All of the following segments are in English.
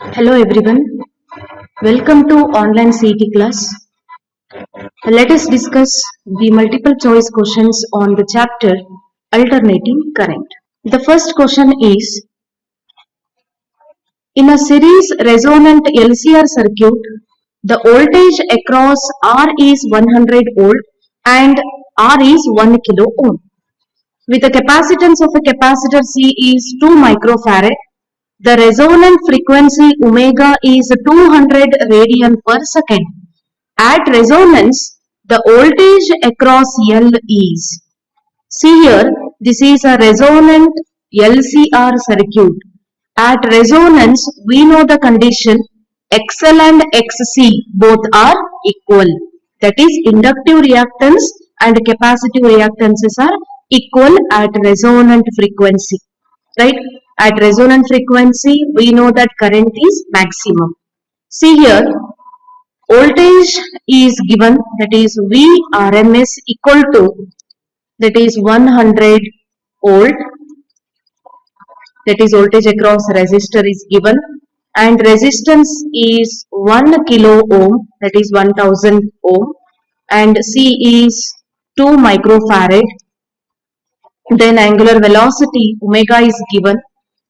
Hello everyone, welcome to online CET class. Let us discuss the multiple choice questions on the chapter Alternating Current. The first question is, in a series resonant LCR circuit, the voltage across R is 100 volt and R is 1 kilo ohm. With the capacitance of a capacitor C is 2 microfarad, the resonant frequency omega is 200 radian per second. At resonance, the voltage across L is. See here, this is a resonant LCR circuit. At resonance, we know the condition XL and XC both are equal. That is, inductive reactance and capacitive reactances are equal at resonant frequency. Right? At resonant frequency, we know that current is maximum. See here, voltage is given, that is Vrms equal to, that is 100 volt, that is voltage across resistor is given, and resistance is 1 kilo ohm, that is 1000 ohm, and C is 2 microfarad. Then angular velocity omega is given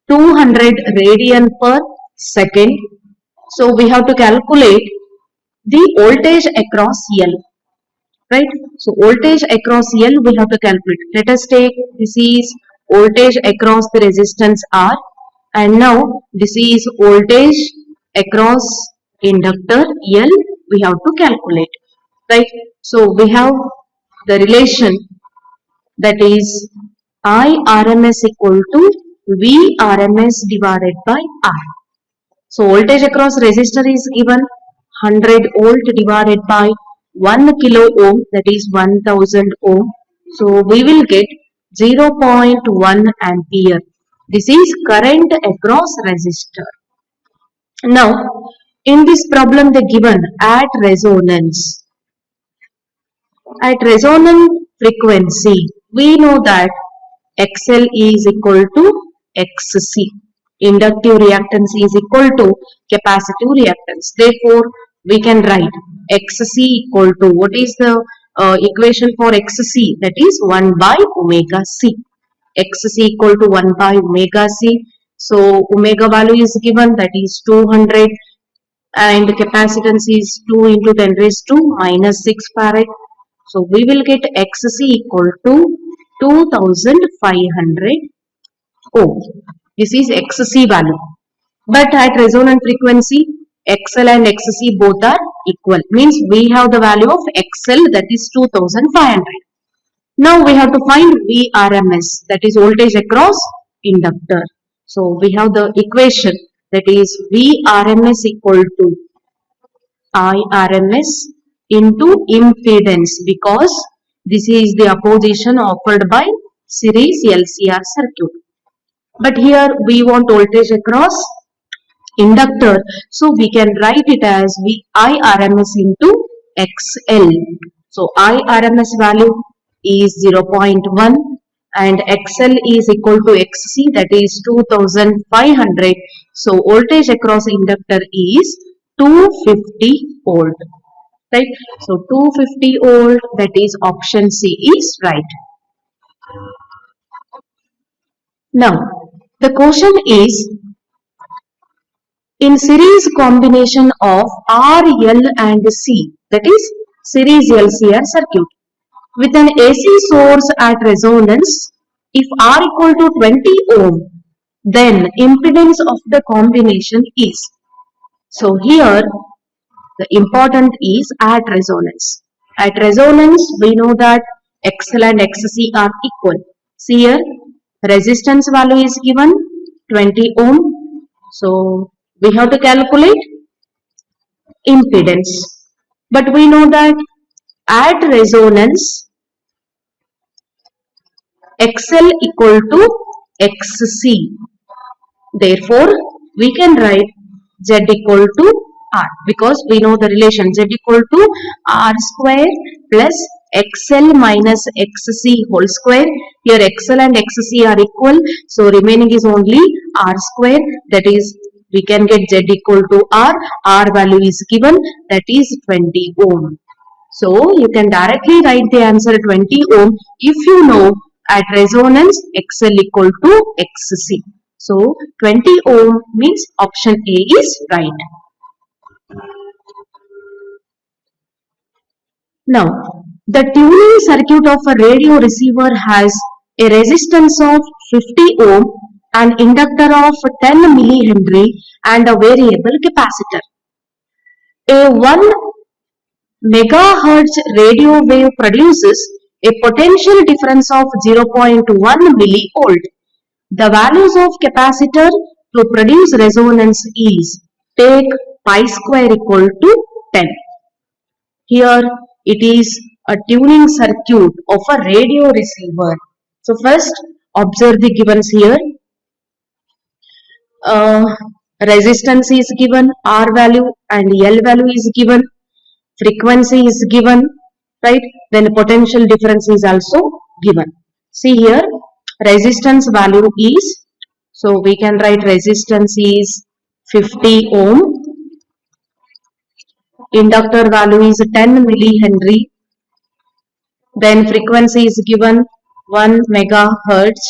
200 radian per second. So we have to calculate the voltage across L, right? So voltage across L we have to calculate. Let us take, this is voltage across the resistance R, and now this is voltage across inductor L we have to calculate, right? So we have the relation, that is IRMS equal to Vrms divided by R. So voltage across resistor is given 100 volt divided by 1 kilo ohm, that is 1000 ohm. So we will get 0.1 ampere. This is current across resistor. Now in this problem they given at resonance. At resonant frequency, we know that XL is equal to XC. Inductive reactance is equal to capacitive reactance. Therefore, we can write XC equal to, what is the equation for XC? That is 1 by omega C. XC equal to 1 by omega C. So, omega value is given, that is 200, and capacitance is 2 into 10 raised to minus 6 farad. So we will get XC equal to 2500 ohm. This is XC value. But at resonant frequency, XL and XC both are equal. Means we have the value of XL, that is 2500. Now we have to find Vrms, that is voltage across inductor. So we have the equation, that is Vrms equal to IRMS into impedance, because this is the opposition offered by series LCR circuit. But here we want voltage across inductor, so we can write it as IRMS into XL. So IRMS value is 0.1 and XL is equal to XC, that is 2500. So voltage across inductor is 250 volt. Right? So 250 volt, that is option C is right. Now the question is, in series combination of R, L and C, that is series LCR circuit, with an AC source at resonance, if R equal to 20 ohm, then impedance of the combination is. So here the important is at resonance. At resonance, we know that XL and XC are equal. See here, resistance value is given 20 ohm. So we have to calculate impedance. But we know that at resonance, XL equal to XC. Therefore, we can write Z equal to R, because we know the relation Z equal to R square plus XL minus XC whole square. Here XL and XC are equal, so remaining is only R square, that is we can get Z equal to R value is given, that is 20 ohm. So you can directly write the answer 20 ohm if you know at resonance XL equal to XC. So 20 ohm means option A is right. Now, the tuning circuit of a radio receiver has a resistance of 50 ohm, an inductor of 10 millihenry and a variable capacitor. A 1 megahertz radio wave produces a potential difference of 0.1 millivolt. The values of capacitor to produce resonance is, take pi square equal to 10. Here it is a tuning circuit of a radio receiver. So first observe the givens here. Resistance is given, R value and L value is given, frequency is given, right? Then potential difference is also given. See here, resistance value is, so we can write resistance is 50 ohm, inductor value is 10 millihenry, then frequency is given 1 megahertz,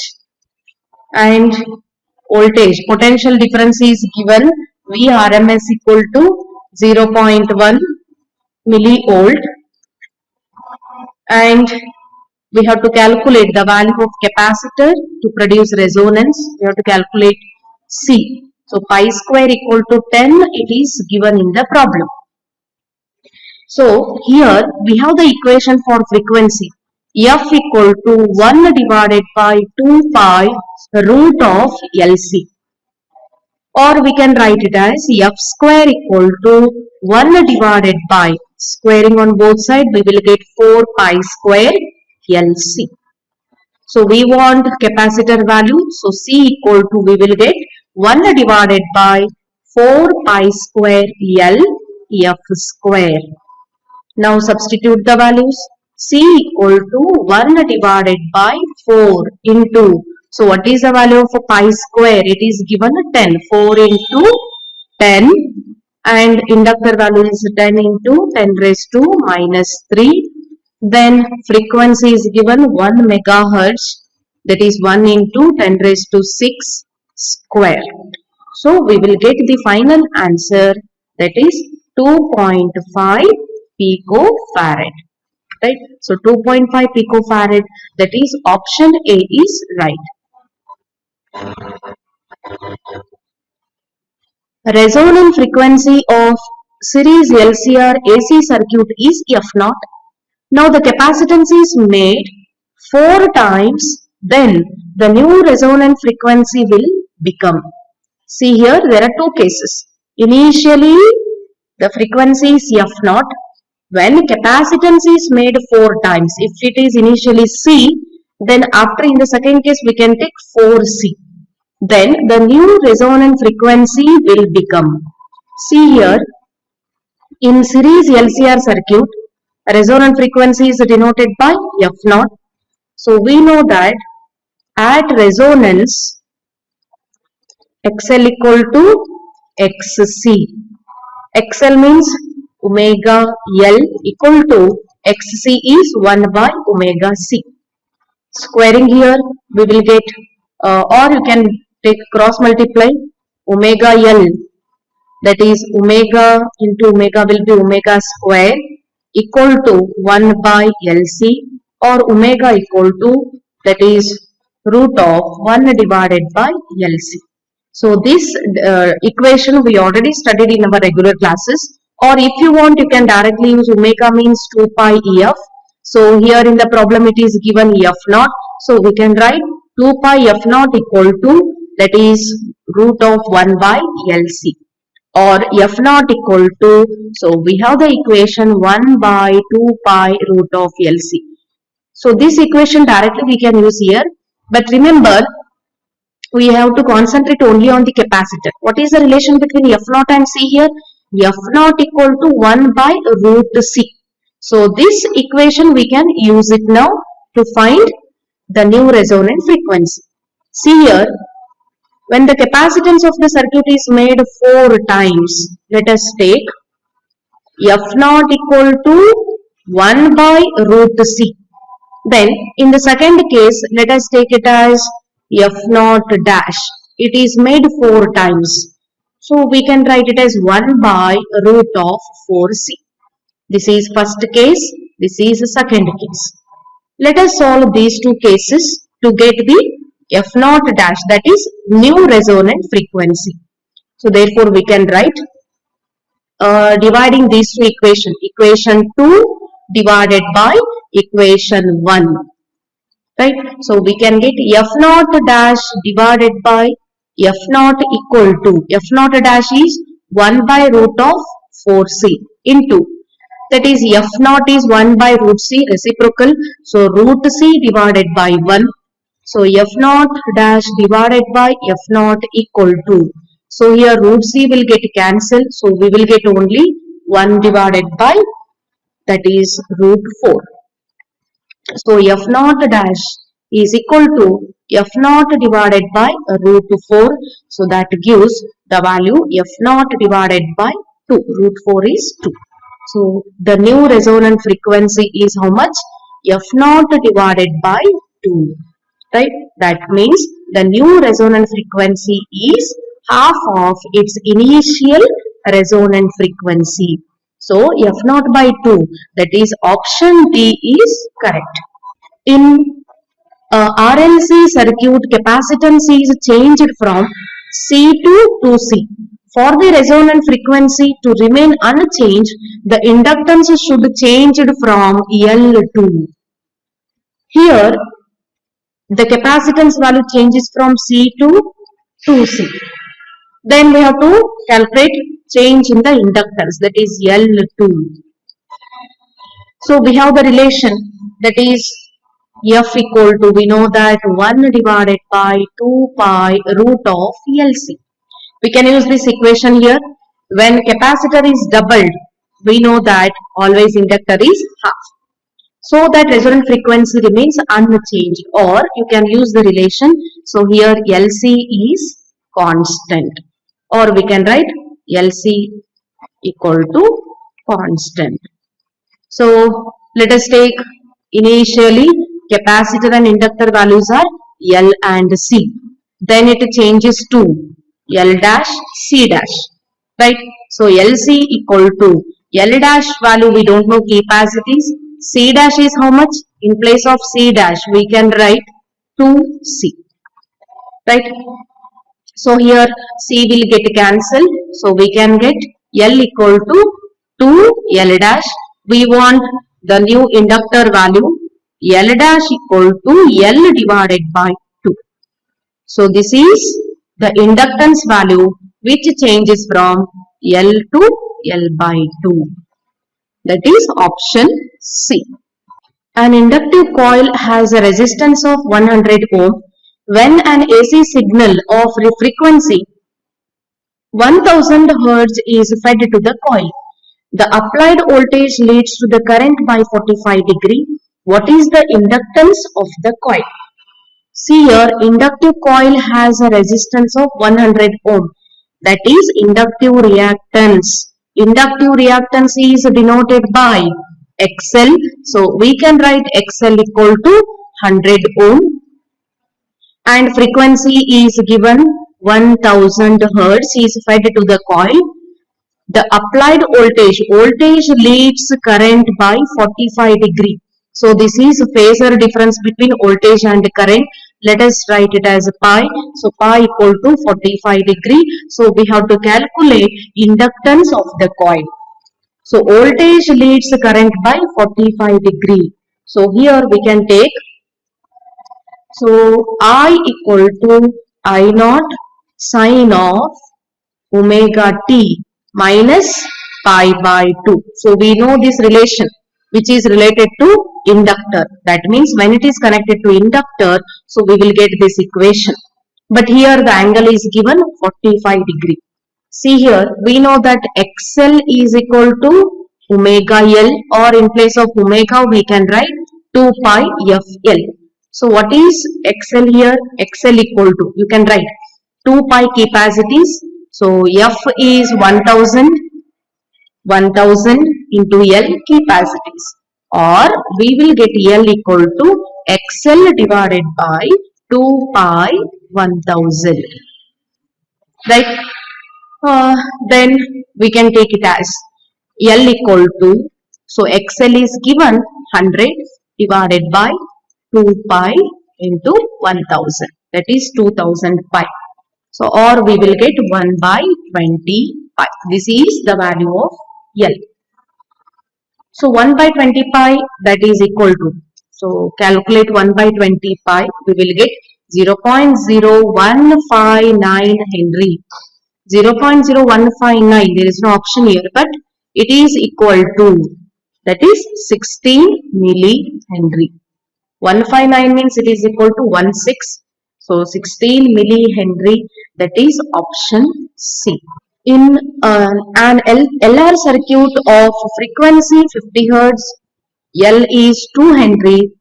and voltage potential difference is given Vrms equal to 0.1 millivolt, and we have to calculate the value of capacitor to produce resonance. We have to calculate C. So pi square equal to 10, it is given in the problem. So here we have the equation for frequency. F equal to 1 divided by 2 pi root of LC. Or we can write it as F square equal to 1 divided by, squaring on both sides, we will get 4 pi square LC. So we want capacitor value. So C equal to, we will get 1 divided by 4 pi square L F square. Now substitute the values. C equal to 1 divided by 4 into, so what is the value of a pi square? It is given 10. 4 into 10, and inductor value is 10 into 10 raised to minus 3. Then frequency is given 1 megahertz, that is 1 into 10 raised to 6 square. So we will get the final answer, that is 2.5 picofarad. Right? So 2.5 picofarad, that is option A is right. Resonant frequency of series LCR AC circuit is F0. Now the capacitance is made 4 times, then the new resonant frequency will become. See here, there are two cases. Initially the frequency is F0. When capacitance is made 4 times, if it is initially C, then after in the second case we can take 4C. Then the new resonant frequency will become. See here, in series LCR circuit, resonant frequency is denoted by F0. So we know that at resonance, XL equal to XC. XL means omega L equal to XC is 1 by omega C. Squaring here, we will get, or you can take cross multiply, omega L, that is omega into omega will be omega square equal to 1 by LC, or omega equal to, that is root of 1 divided by LC. So this equation we already studied in our regular classes, or if you want you can directly use omega means 2 pi EF. So here in the problem it is given F0. So we can write 2 pi F0 equal to, that is root of 1 by LC, or F0 equal to, so we have the equation 1 by 2 pi root of LC. So this equation directly we can use here, but remember we have to concentrate only on the capacitor. What is the relation between F0 and C here? F0 equal to 1 by root C. So this equation we can use it now to find the new resonant frequency. See here, When the capacitance of the circuit is made 4 times, let us take F naught equal to 1 by root C. Then in the second case, let us take it as F naught dash. It is made 4 times. So we can write it as 1 by root of 4C. This is first case. This is the second case. Let us solve these two cases to get the F naught dash, that is new resonant frequency. So therefore we can write dividing these two equations, equation 2 divided by equation 1, right? So we can get F naught dash divided by F naught equal to, F naught dash is 1 by root of 4C into, that is F naught is 1 by root C reciprocal, so root C divided by 1. So F naught dash divided by F naught equal to, so here root C will get cancelled, so we will get only 1 divided by, that is root 4. So F naught dash is equal to F naught divided by root 4. So that gives the value F naught divided by 2. Root 4 is 2. So the new resonant frequency is how much? F naught divided by 2. Right? That means the new resonant frequency is half of its initial resonant frequency. So F naught by 2, that is option D is correct. In RLC circuit, capacitance is changed from C2 to C. For the resonant frequency to remain unchanged, the inductance should change from L2. Here, the capacitance value changes from C2 to C. Then we have to calculate change in the inductance, that is L2. So we have the relation, that is F equal to, we know that 1 divided by 2 pi root of LC. We can use this equation here. When capacitor is doubled, we know that always inductor is half. So that resonant frequency remains unchanged, or you can use the relation. So here LC is constant, or we can write LC equal to constant. So let us take initially capacitor and inductor values are L and C. Then it changes to L dash C dash, right? So LC equal to L dash value we don't know capacities. C dash is how much? In place of C dash we can write 2C, right? So here C will get cancelled. So we can get L equal to 2L dash. We want the new inductor value L dash equal to L divided by 2. So this is the inductance value which changes from L to L by 2. That is option C. An inductive coil has a resistance of 100 ohm. When an AC signal of frequency 1000 Hz is fed to the coil, the applied voltage leads to the current by 45 degree. What is the inductance of the coil? See here, inductive coil has a resistance of 100 ohm. That is inductive reactance. Inductive reactance is denoted by XL. So we can write XL equal to 100 ohm. And frequency is given 1000 Hz is fed to the coil. The applied voltage leads current by 45 degree. So this is phasor difference between voltage and current. Let us write it as pi. So pi equal to 45 degree. So we have to calculate inductance of the coil. So voltage leads current by 45 degree. So here we can take, so I equal to I naught sine of omega t minus pi by 2. So we know this relation which is related to inductor. That means when it is connected to inductor, so we will get this equation. But here the angle is given 45 degree. See here, we know that XL is equal to omega L, or in place of omega we can write 2 pi FL. So what is XL here? XL equal to, you can write 2 pi capacities. So F is 1000 into L capacities, or we will get L equal to XL divided by 2 pi 1000, right? Then we can take it as L equal to, so XL is given 100 divided by 2 pi into 1000, that is 2000 pi. So, or we will get 1 by 20 pi. This is the value of L. So, 1 by 20 pi, that is equal to, so calculate 1 by 20 pi, we will get 0.0159 Henry. 0.0159, there is no option here, but it is equal to, that is 16 millihenry. 159 means it is equal to 16. So 16 millihenry, that is option C. In an LR circuit of frequency 50 Hz, L is 2 Henry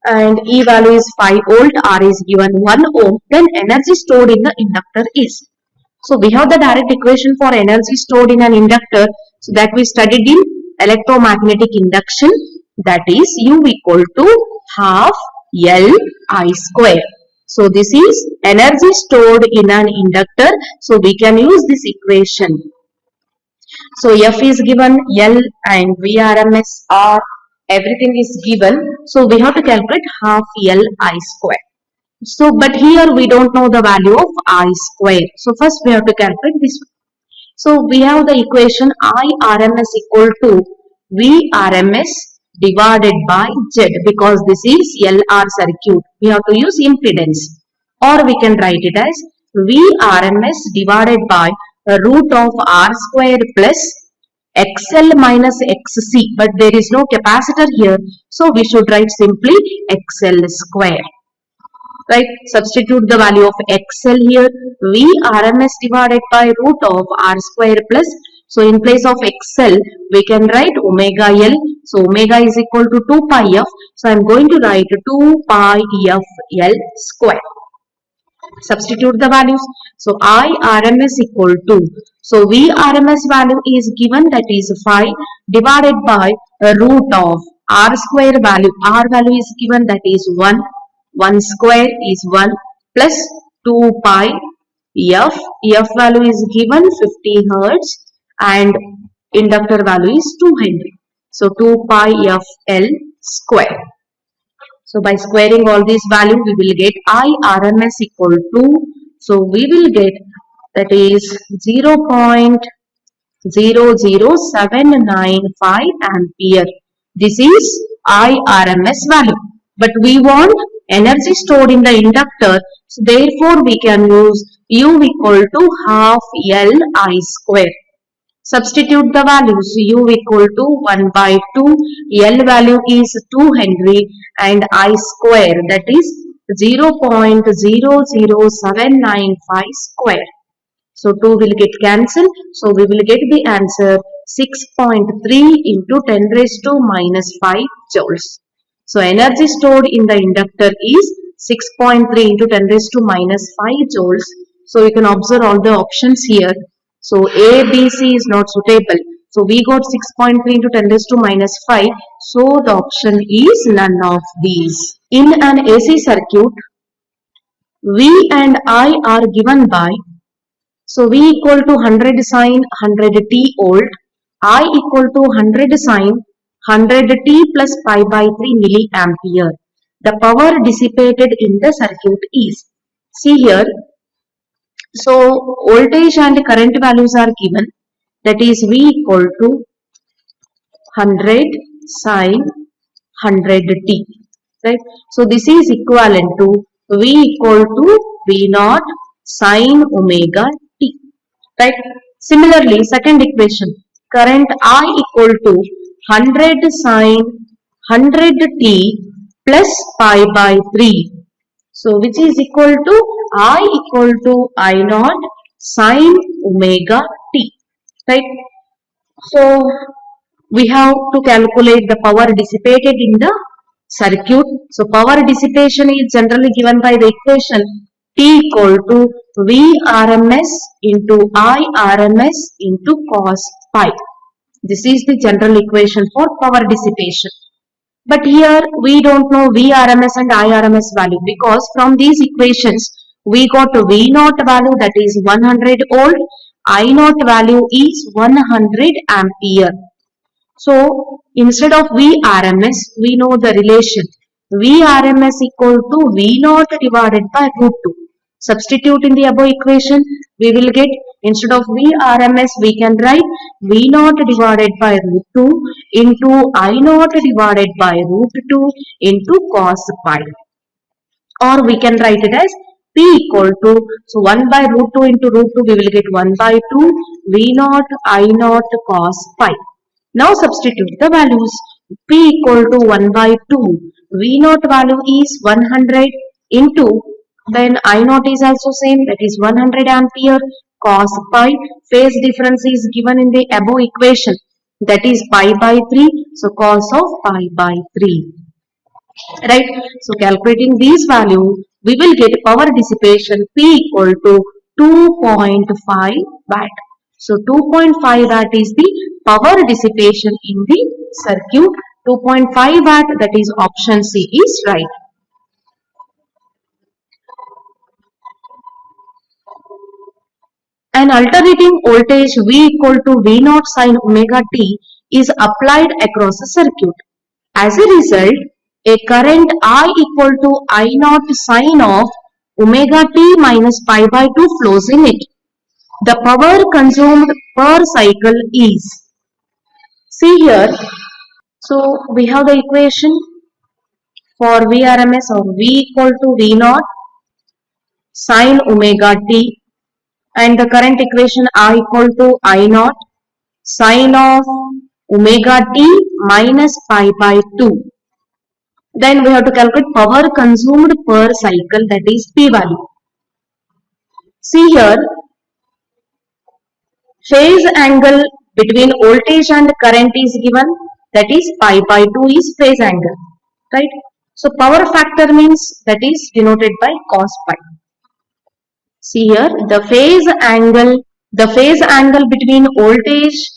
and E value is 5 volt, R is given 1 ohm, then energy stored in the inductor is. So we have the direct equation for energy stored in an inductor, so that we studied in electromagnetic induction, that is U equal to half L I square. So this is energy stored in an inductor, so we can use this equation. So F is given, L and Vrms R, everything is given, so we have to calculate half L I square. So, but here we don't know the value of I square. So, first we have to calculate this one. So, we have the equation IRMS equal to Vrms divided by Z, because this is LR circuit. We have to use impedance, or we can write it as Vrms divided by the root of R square plus XL minus XC. But there is no capacitor here, so we should write simply XL square. Right, substitute the value of XL here, Vrms divided by root of R square plus, so in place of XL we can write omega L, so omega is equal to 2 pi F, so I am going to write 2 pi F L square. Substitute the values, so IRMS equal to, so Vrms value is given, that is 5 divided by root of R square value, R value is given, that is 1. 1 square is 1 plus 2 pi F value is given 50 Hz and inductor value is 2 Henry. So 2 pi F L square. So by squaring all these values, we will get IRMS equal to, so we will get, that is 0.00795 ampere. This is IRMS value. But we want energy stored in the inductor, so therefore we can use U equal to half L I square. Substitute the values, U equal to 1 by 2, L value is 2 Henry and I square, that is 0.00795 square. So 2 will get cancelled, so we will get the answer 6.3 into 10 raised to minus 5 joules. So energy stored in the inductor is 6.3 into 10 raised to minus 5 joules. So you can observe all the options here. So A, B, C is not suitable. So we got 6.3 into 10 raised to minus 5. So the option is none of these. In an AC circuit, V and I are given by, so V equal to 100 sine 100 t volt, I equal to 100 sine 100 t plus pi by 3 milliampere. The power dissipated in the circuit is, see here, so voltage and current values are given, that is V equal to 100 sine 100 t, right? So this is equivalent to V equal to V naught sine omega t, right? Similarly, second equation, current I equal to 100 sine 100 t plus pi by 3. So which is equal to I equal to I naught sine omega t, right? So we have to calculate the power dissipated in the circuit. So power dissipation is generally given by the equation T equal to Vrms into Irms into cos pi. This is the general equation for power dissipation. But here we don't know Vrms and Irms value, because from these equations we got V naught value, that is 100 volt, I naught value is 100 ampere. So instead of Vrms, we know the relation Vrms equal to V naught divided by root 2. Substitute in the above equation, we will get, instead of Vrms, we can write V naught divided by root 2 into I naught divided by root 2 into cos pi. Or we can write it as P equal to, so 1 by root 2 into root 2, we will get 1 by 2 V naught I naught cos pi. Now substitute the values. P equal to 1 by 2. V naught value is 100 into, then I naught is also same, that is 100 ampere, cos pi. Phase difference is given in the above equation, that is pi by 3. So cos of pi by 3. Right? So calculating these value, we will get power dissipation P equal to 2.5 watt. So 2.5 watt is the power dissipation in the circuit. 2.5 watt, that is option C is right. An alternating voltage V equal to V naught sin omega t is applied across a circuit. As a result, a current I equal to I naught sin of omega t minus pi by 2 flows in it. The power consumed per cycle is, see here, so we have the equation for Vrms, or V equal to V naught sin omega t, and the current equation I equal to I naught sin of omega t minus pi by 2. Then we have to calculate power consumed per cycle, that is P value. See here, phase angle between voltage and current is given, that is pi by 2 is phase angle, right? So power factor means, that is denoted by cos pi. See here, the phase angle between voltage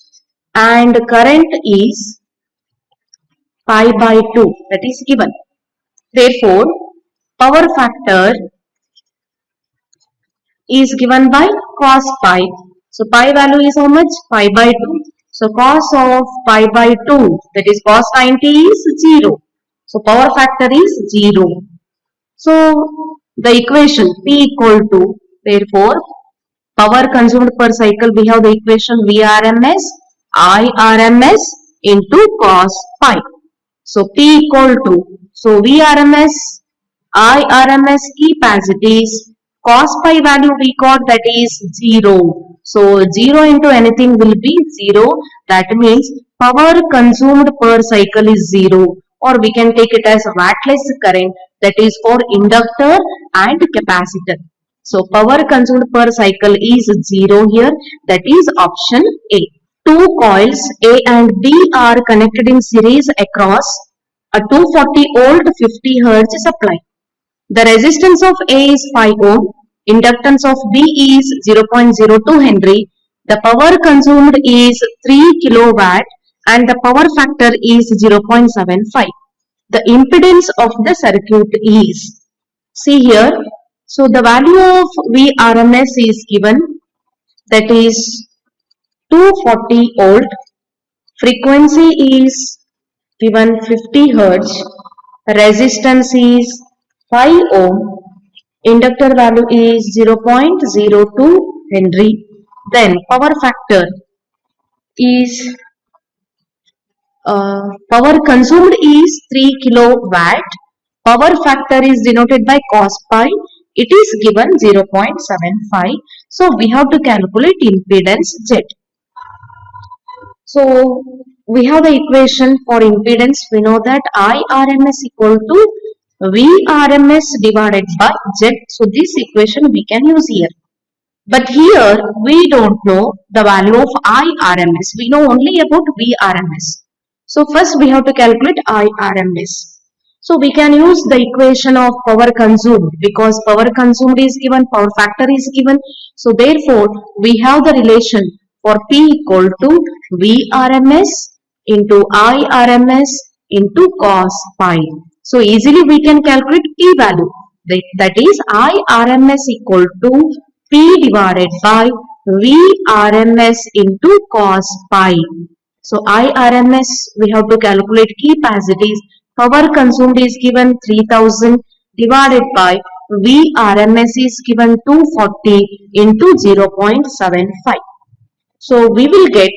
and current is pi by 2, that is given. Therefore, power factor is given by cos pi. So pi value is how much? Pi by 2. So cos of pi by 2, that is cos 90 is 0. So power factor is 0. So the equation P equal to, therefore power consumed per cycle, we have the equation Vrms Irms into cos pi. So P equal to, so Vrms Irms, keep as it is. Cos pi value we got, that is 0. So 0 into anything will be 0. That means power consumed per cycle is 0. Or we can take it as wattless current, that is for inductor and capacitor. So power consumed per cycle is 0 here, that is option A. Two coils A and B are connected in series across a 240 volt 50 Hz supply. The resistance of A is 5 ohm, inductance of B is 0.02 Henry, the power consumed is 3 kilowatt and the power factor is 0.75. The impedance of the circuit is, see here, so the value of Vrms is given, that is 240 volt, frequency is given 50 Hz, resistance is 5 ohm, inductor value is 0.02 Henry, then power factor is, power consumed is 3 kilowatt, power factor is denoted by cos pi, it is given 0.75, so we have to calculate impedance Z. So we have the equation for impedance, we know that Irms equal to Vrms divided by Z. So this equation we can use here. But here we don't know the value of Irms. We know only about Vrms. So first we have to calculate Irms. So we can use the equation of power consumed because power consumed is given, power factor is given. So therefore we have the relation for P equal to Vrms into Irms into cos pi. So easily we can calculate P value. That is Irms equal to P divided by Vrms into cos pi. So Irms we have to calculate, keep as it is. Power consumed is given 3000 divided by Vrms is given 240 into 0.75. So we will get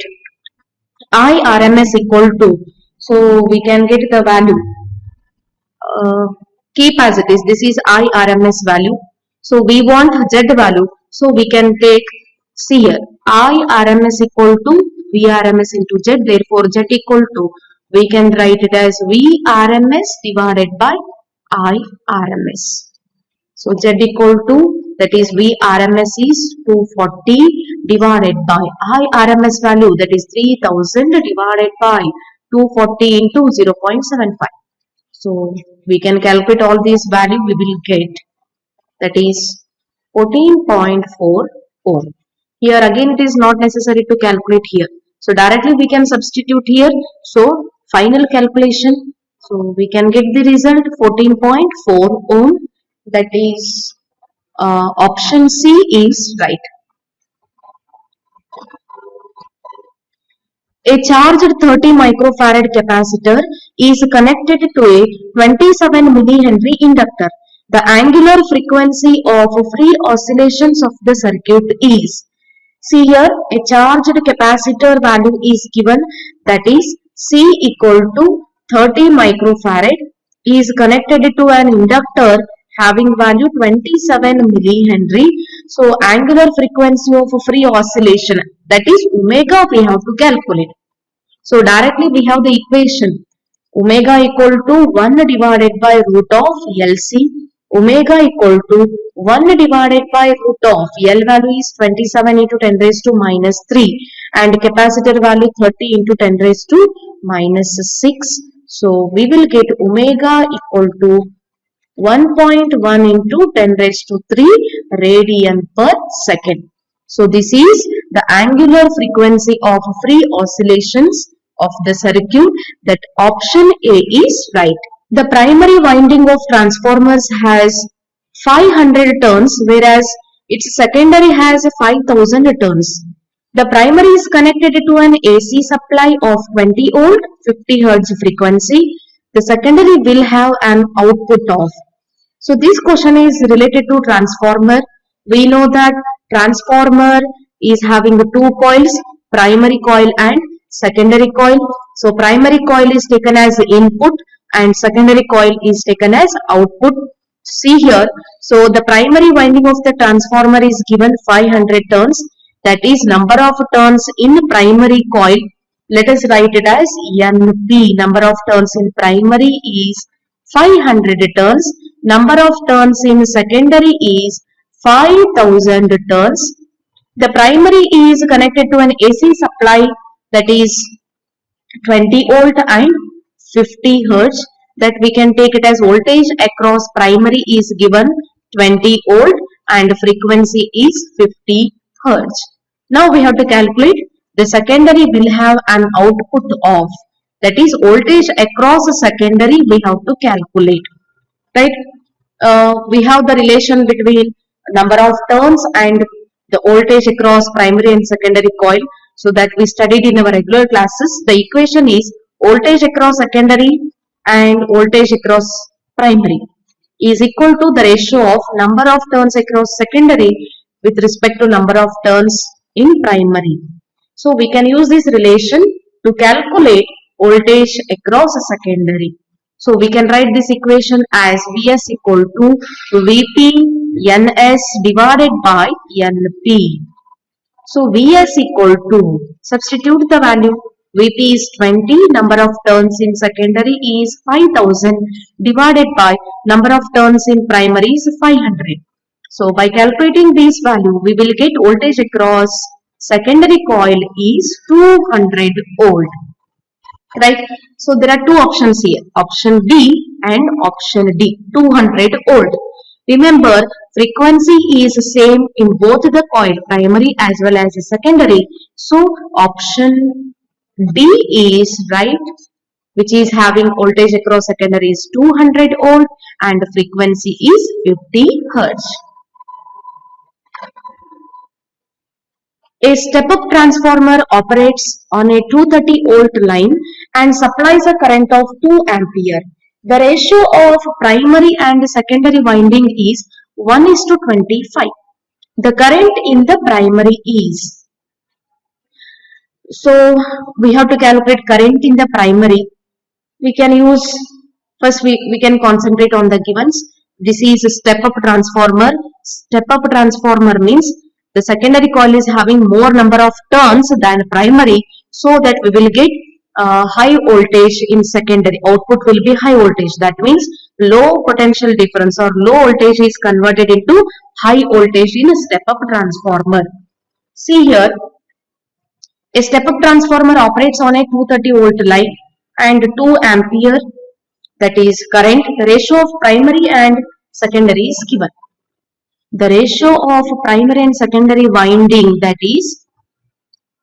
Irms equal to, so we can get the value, keep as it is. This is Irms value. So we want Z value. So we can take, see here, Irms equal to Vrms into Z. Therefore Z equal to, we can write it as Vrms divided by Irms. So Z equal to, that is Vrms is 240 divided by Irms value, that is 3000 divided by 240 into 0.75. So we can calculate all these value, we will get, that is 14.4 ohm. Here again it is not necessary to calculate here. So directly we can substitute here. So final calculation. So we can get the result 14.4 ohm. That is option C is right. A charged 30 microfarad capacitor is connected to a 27 millihenry inductor. The angular frequency of free oscillations of the circuit is, see here, a charged capacitor value is given, that is C equal to 30 microfarad is connected to an inductor having value 27 millihenry. So angular frequency of free oscillation, that is omega, we have to calculate. So directly we have the equation omega equal to 1 divided by root of LC. Omega equal to 1 divided by root of L value is 27 into 10 raised to minus 3 and capacitor value 30 into 10 raised to minus 6. So we will get omega equal to 1.1 into 10 raised to 3 radian per second. So this is the angular frequency of free oscillations of the circuit, that option A is right. The primary winding of transformers has 500 turns whereas its secondary has 5000 turns. The primary is connected to an AC supply of 20 volt 50 Hz frequency. The secondary will have an output of. So this question is related to transformer. We know that transformer is having two coils, primary coil and secondary coil. So primary coil is taken as input and secondary coil is taken as output. See here, so the primary winding of the transformer is given 500 turns, that is number of turns in primary coil. Let us write it as NP. Number of turns in primary is 500 turns. Number of turns in secondary is 5000 turns. The primary is connected to an AC supply, that is 20 volt and 50 Hz. That we can take it as voltage across primary is given 20 volt and frequency is 50 Hz. Now we have to calculate the secondary will have an output of, that is voltage across the secondary we have to calculate, right? We have the relation between number of turns and the voltage across primary and secondary coil. So that we studied in our regular classes. The equation is voltage across secondary and voltage across primary is equal to the ratio of number of turns across secondary with respect to number of turns in primary. So we can use this relation to calculate voltage across secondary. So we can write this equation as Vs equal to Vp Ns divided by Np. So Vs equal to, substitute the value, Vp is 20, number of turns in secondary is 5000 divided by number of turns in primary is 500. So by calculating this value, we will get voltage across secondary coil is 200 volt. Right. So there are two options here. Option B, and option D 200 volt. Remember, frequency is same in both the coil, primary as well as secondary. So option D is right, which is having voltage across secondary is 200 volt and frequency is 50 hertz. A step-up transformer operates on a 230 volt line and supplies a current of 2 ampere. The ratio of primary and secondary winding is 1:25. The current in the primary is. So we have to calculate current in the primary. We can use, first we can concentrate on the givens. This is a step-up transformer. Step-up transformer means the secondary coil is having more number of turns than primary, so that we will get high voltage in secondary. Output will be high voltage. That means low potential difference or low voltage is converted into high voltage in a step-up transformer. See here, a step-up transformer operates on a 230 volt line and 2 ampere, that is current. The ratio of primary and secondary is given. The ratio of primary and secondary winding, that is,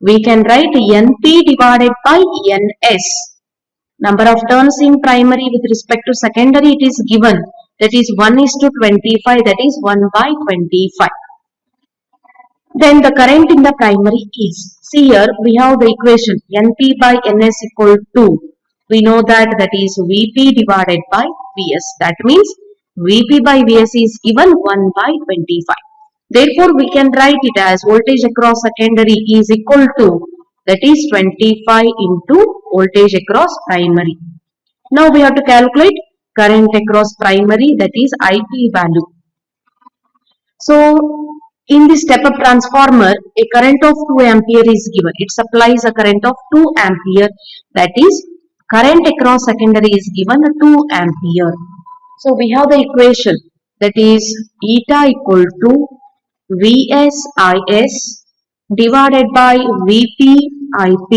we can write NP divided by NS. Number of turns in primary with respect to secondary, it is given, that is 1:25, that is 1/25. Then the current in the primary is, see here we have the equation NP by NS equal to, we know that is Vp divided by Vs. That means Vp by Vs is given 1/25. Therefore, we can write it as voltage across secondary is equal to, that is 25 into voltage across primary. Now we have to calculate current across primary, that is IP value. So in the step-up transformer, a current of 2 ampere is given. It supplies a current of 2 ampere, that is current across secondary is given 2 ampere. So we have the equation, that is eta equal to VSIS divided by VPIP.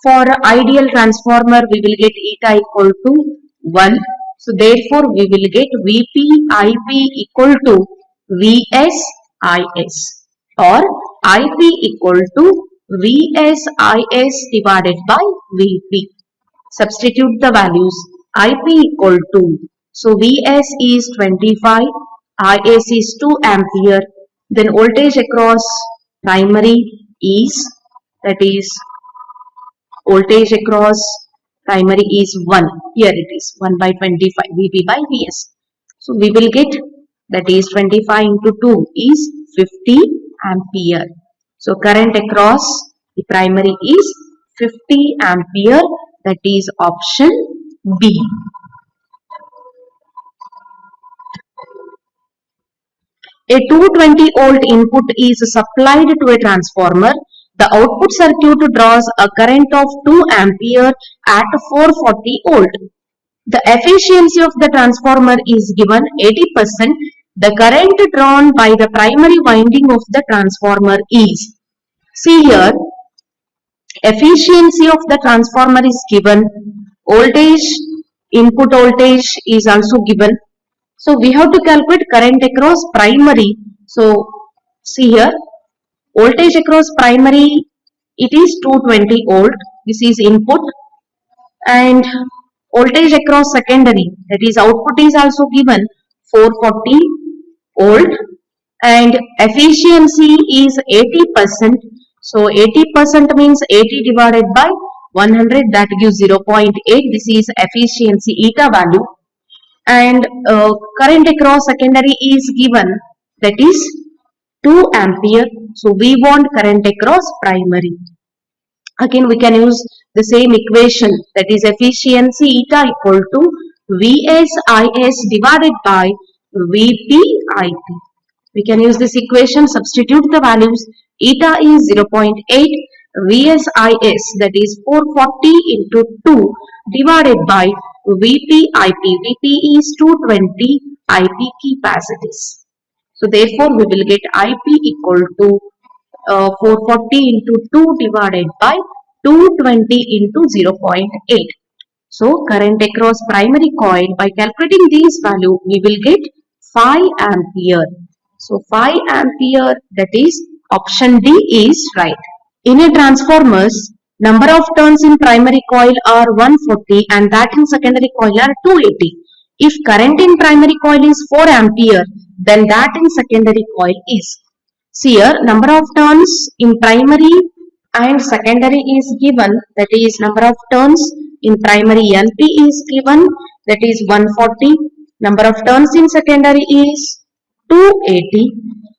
For ideal transformer, we will get eta equal to 1. So therefore, we will get VPIP equal to VSIS, or IP equal to VSIS divided by VP. Substitute the values. IP equal to, so Vs is 25, Is is 2 ampere, then voltage across primary is, that is voltage across primary is 1. Here it is 1/25 Vp by Vs. So we will get, that is 25 into 2 is 50 ampere. So current across the primary is 50 ampere, that is option B. A 220 volt input is supplied to a transformer. The output circuit draws a current of 2 ampere at 440 volt. The efficiency of the transformer is given 80%. The current drawn by the primary winding of the transformer is. See here, efficiency of the transformer is given. Voltage, input voltage is also given. So we have to calculate current across primary. So see here, voltage across primary, it is 220 volt. This is input. And voltage across secondary, that is output, is also given 440 volt. And efficiency is 80%. So 80% means 80 divided by 100, that gives 0.8. This is efficiency eta value. And current across secondary is given, that is 2 ampere. So we want current across primary. Again we can use the same equation, that is efficiency eta equal to VSIS divided by VPIP. We can use this equation, substitute the values. Eta is 0.8, VSIS, that is 440 into 2 divided by VPIP. VP is 220, IP capacities. So therefore we will get IP equal to 440 into 2 divided by 220 into 0.8. So current across primary coil, by calculating these value, we will get 5 ampere. So 5 ampere, that is option D is right. In a transformers, number of turns in primary coil are 140 and that in secondary coil are 280. If current in primary coil is 4 ampere, then that in secondary coil is. See here, number of turns in primary and secondary is given, that is number of turns in primary NP is given, that is 140. Number of turns in secondary is 280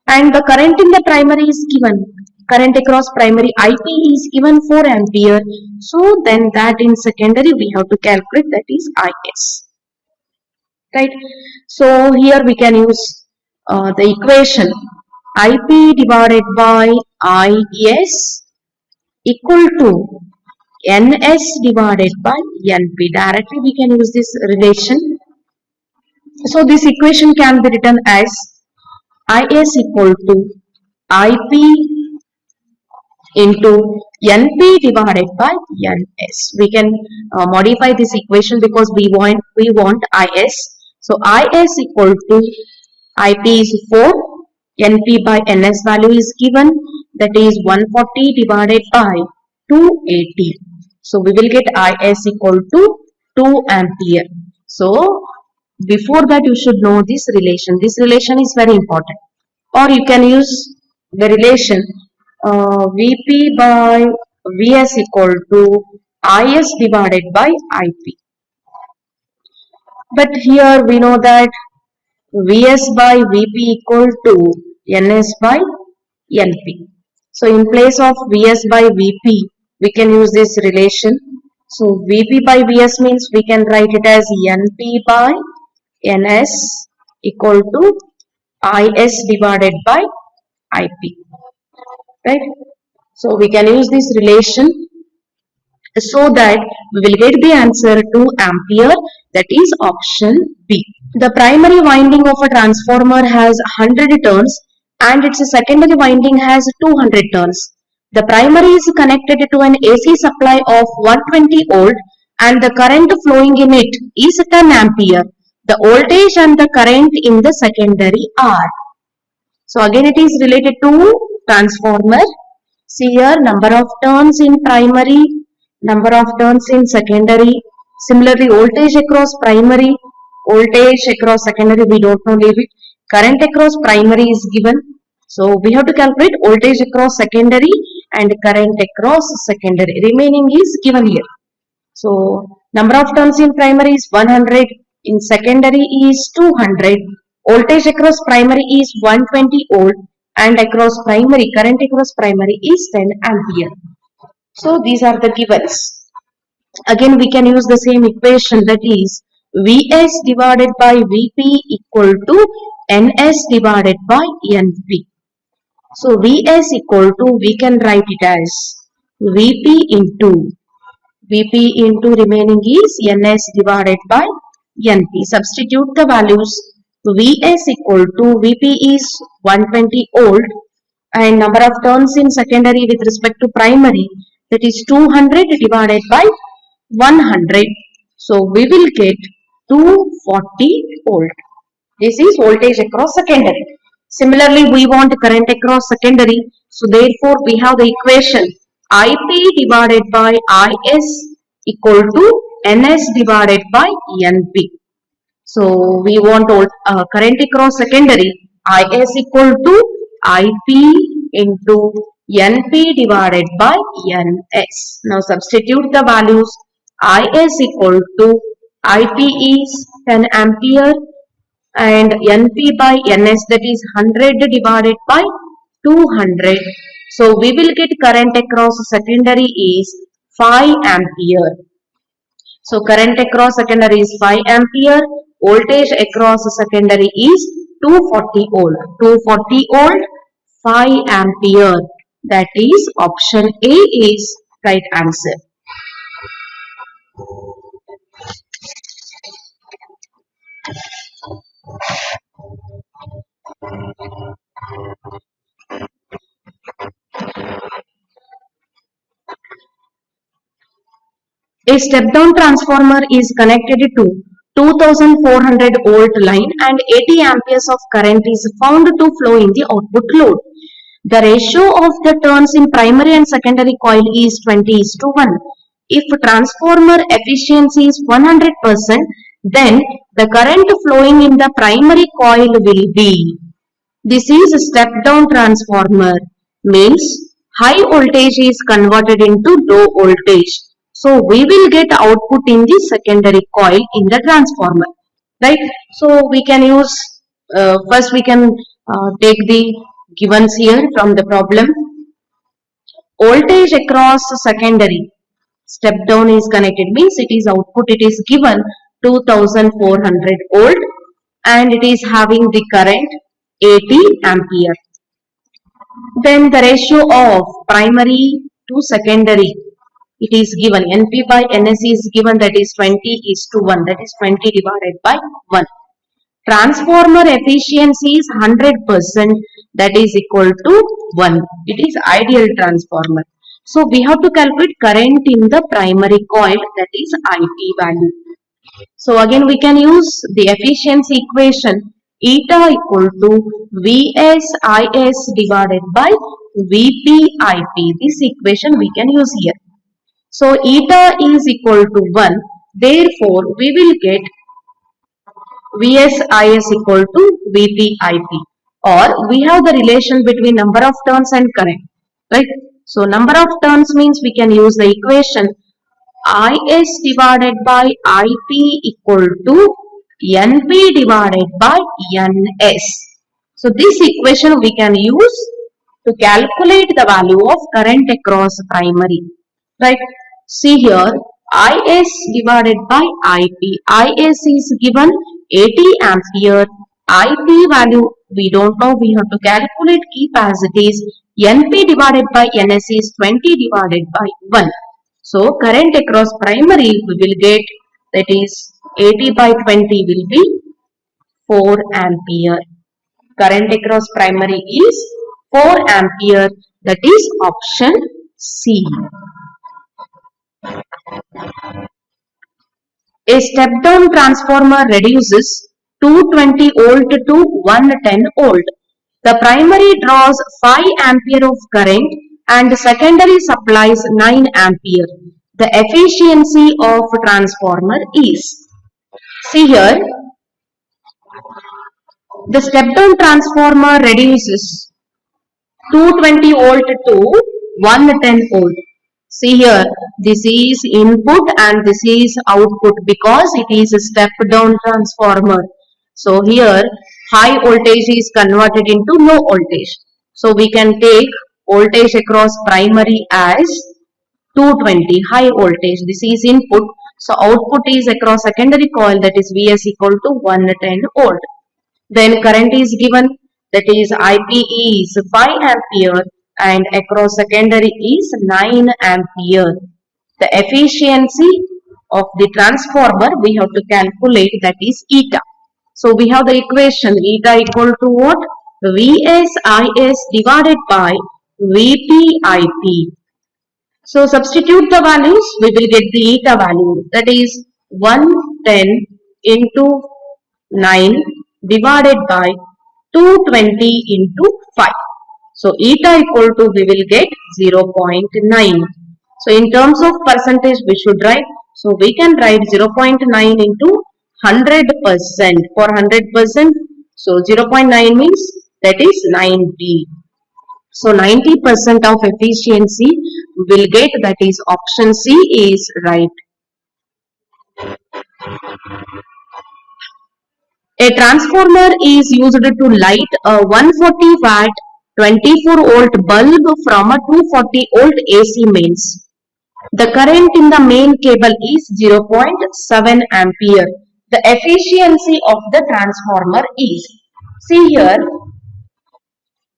and the current in the primary is given. Current across primary IP is given 4 ampere. So then that in secondary we have to calculate, that is IS. Right. So here we can use the equation IP divided by IS equal to NS divided by NP. Directly we can use this relation. So this equation can be written as IS equal to IP into NP divided by NS. We can modify this equation because we want IS. So IS equal to IP is 4, NP by NS value is given, that is 140 divided by 280. So we will get IS equal to 2 ampere. So before that you should know this relation. This relation is very important. Or you can use the relation Vp by Vs equal to Is divided by Ip. But here we know that Vs by Vp equal to Ns by Np. So in place of Vs by Vp, we can use this relation. So Vp by Vs means we can write it as Np by Ns equal to Is divided by Ip. Right? So we can use this relation so that we will get the answer 2 ampere, that is option B. The primary winding of a transformer has 100 turns and its secondary winding has 200 turns. The primary is connected to an AC supply of 120 volt and the current flowing in it is 10 ampere. The voltage and the current in the secondary are. So again it is related to transformer. See here, number of turns in primary, number of turns in secondary. Similarly, voltage across primary, voltage across secondary, we don't know, leave it. Current across primary is given. So we have to calculate voltage across secondary and current across secondary. Remaining is given here. So number of turns in primary is 100, in secondary is 200. Voltage across primary is 120 volt and across primary, current across primary is 10 ampere. So these are the givens. Again we can use the same equation, that is Vs divided by Vp equal to Ns divided by Np. So Vs equal to, we can write it as Vp into remaining is Ns divided by Np. Substitute the values. Vs equal to, Vp is 120 volt and number of turns in secondary with respect to primary, that is 200 divided by 100. So we will get 240 volt. This is voltage across secondary. Similarly, we want current across secondary. So therefore, we have the equation IP divided by IS equal to NS divided by NP. So we want current across secondary, IS equal to IP into NP divided by NS. Now substitute the values. IS equal to, IP is 10 ampere and NP by NS, that is 100 divided by 200. So we will get current across secondary is 5 ampere. So current across secondary is 5 ampere. Voltage across secondary is 240 volt. 240 volt, 5 ampere. That is option A is right answer. A step-down transformer is connected to 2400 volt line and 80 amperes of current is found to flow in the output load. The ratio of the turns in primary and secondary coil is 20:1. If transformer efficiency is 100%, then the current flowing in the primary coil will be. This is a step-down transformer, means high voltage is converted into low voltage. So we will get output in the secondary coil in the transformer, right? So we can use, first we can take the givens here from the problem. Voltage across secondary step down is connected, means it is output, it is given 2400 volt and it is having the current 80 ampere. Then the ratio of primary to secondary, it is given NP by NS is given, that is 20:1, that is 20 divided by 1. Transformer efficiency is 100%, that is equal to 1. It is ideal transformer. So we have to calculate current in the primary coil, that is IP value. So again we can use the efficiency equation, eta equal to VSIS divided by VPIP. This equation we can use here. So eta is equal to 1. Therefore we will get VSIS equal to VPIP, or we have the relation between number of turns and current, right? So number of turns means we can use the equation IS divided by IP equal to NP divided by NS. So this equation we can use to calculate the value of current across primary, right? See here, IS divided by IP. IS is given 80 ampere. IP value we don't know, we have to calculate, keep as it is. NP divided by NS is 20 divided by 1. So current across primary we will get, that is 80 by 20 will be 4 ampere. Current across primary is 4 ampere, that is option C. A step-down transformer reduces 220 volt to 110 volt. The primary draws 5 ampere of current and the secondary supplies 9 ampere. The efficiency of transformer is. See here, the step-down transformer reduces 220 volt to 110 volt. See here, this is input and this is output because it is a step-down transformer. So here high voltage is converted into low voltage. So we can take voltage across primary as 220 high voltage. This is input. So output is across secondary coil, that is Vs equal to 110 volt. Then current is given, that is IP is 5 ampere and across secondary is 9 ampere. The efficiency of the transformer we have to calculate, that is eta. So we have the equation eta equal to what? VSIS divided by VPIP. So substitute the values, we will get the eta value, that is 110 into 9 divided by 220 into 5. So eta equal to, we will get 0.9. So in terms of percentage we should write. So we can write 0.9 into 100%. For 100%, so 0.9 means that is 90. So 90% of efficiency will get, that is option C is right. A transformer is used to light a 140 watt 24 volt bulb from a 240 volt AC mains. The current in the main cable is 0.7 ampere. The efficiency of the transformer is, see here,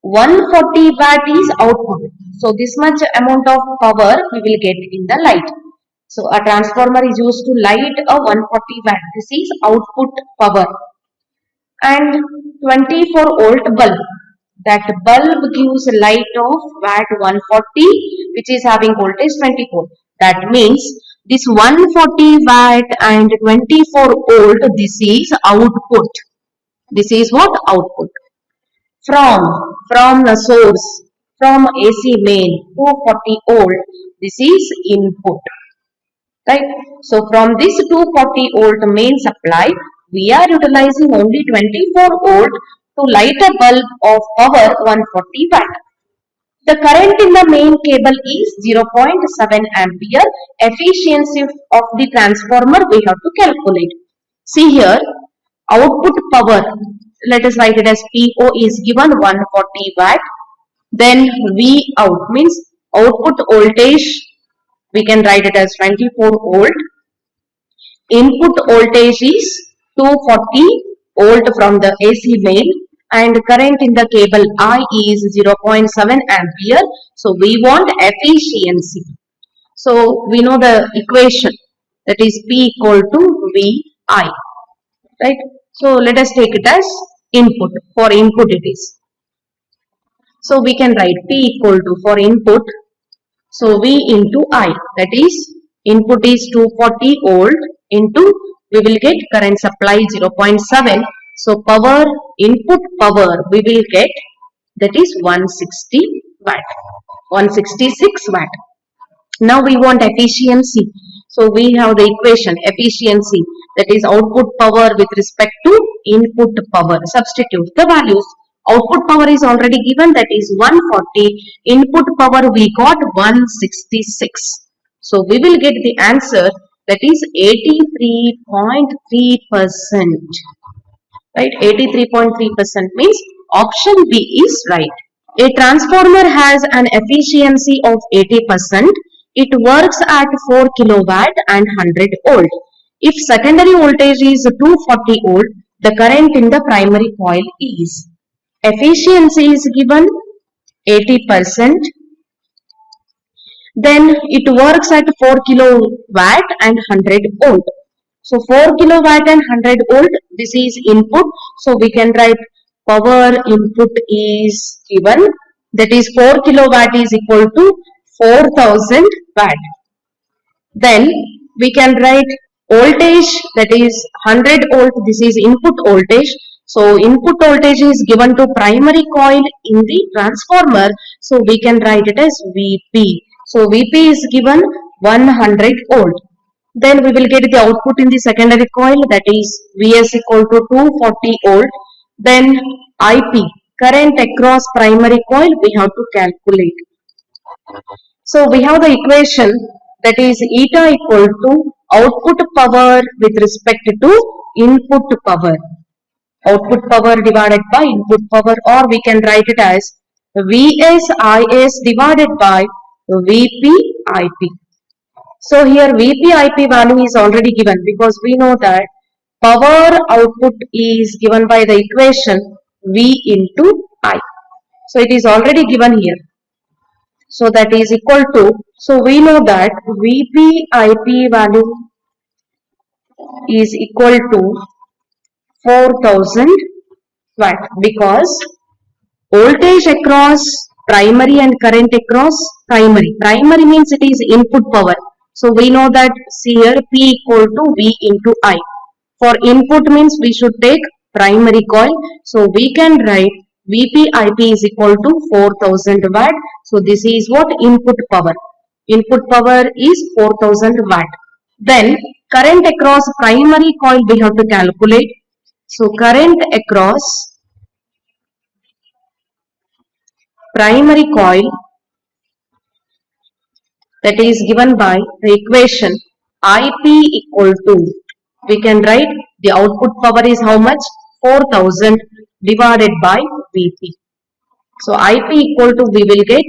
140 watt is output. So this much amount of power we will get in the light. So a transformer is used to light a 140 watt. This is output power. And 24 volt bulb. That bulb gives light of watt 140, which is having voltage 24. That means This 140 watt and 24 volt, this is output. This is what? Output. From the source, from AC main 240 volt, this is input. Right? So from this 240 volt main supply, we are utilizing only 24 volt to light a bulb of power 140 watt. The current in the main cable is 0.7 ampere. Efficiency of the transformer we have to calculate. See here, output power, let us write it as PO is given 140 watt. Then V out means output voltage, we can write it as 24 volt. Input voltage is 240 volt from the AC main, and current in the cable I is 0.7 ampere. So we want efficiency. So we know the equation, that is P equal to VI. Right? So let us take it as input. For input it is. So we can write P equal to, for input, so V into I, that is input is 240 volt into, we will get current supply 0.7. So power, input power we will get, that is 160 watt, 166 watt. Now we want efficiency. So we have the equation efficiency, that is output power with respect to input power. Substitute the values. Output power is already given, that is 140. Input power we got 166. So we will get the answer, that is 83.3%. Right? 83.3% means option B is right. A transformer has an efficiency of 80%. It works at 4 kilowatt and 100 volt. If secondary voltage is 240 volt, the current in the primary coil is. Efficiency is given 80%. Then it works at 4 kilowatt and 100 volt. So 4 kilowatt and 100 volt, this is input. So we can write power input is given, that is 4 kilowatt is equal to 4000 watt. Then we can write voltage, that is 100 volt, this is input voltage. So input voltage is given to primary coil in the transformer. So we can write it as VP. So VP is given 100 volt. Then we will get the output in the secondary coil, that is Vs equal to 240 volt. Then IP, current across primary coil, we have to calculate. So we have the equation, that is eta equal to output power with respect to input power. Output power divided by input power, or we can write it as Vs Is divided by Vp Ip. So here Vp Ip value is already given, because we know that power output is given by the equation V into I. So it is already given here. So that is equal to, so we know that Vp Ip value is equal to 4000 watt, because voltage across primary and current across primary. Primary means it is input power. So we know that, see here P equal to V into I. For input means we should take primary coil. So we can write Vp Ip is equal to 4000 watt. So this is what? Input power. Input power is 4000 watt. Then current across primary coil we have to calculate. So current across primary coil, that is given by the equation Ip equal to, we can write the output power is how much? 4000 divided by Vp. So Ip equal to, we will get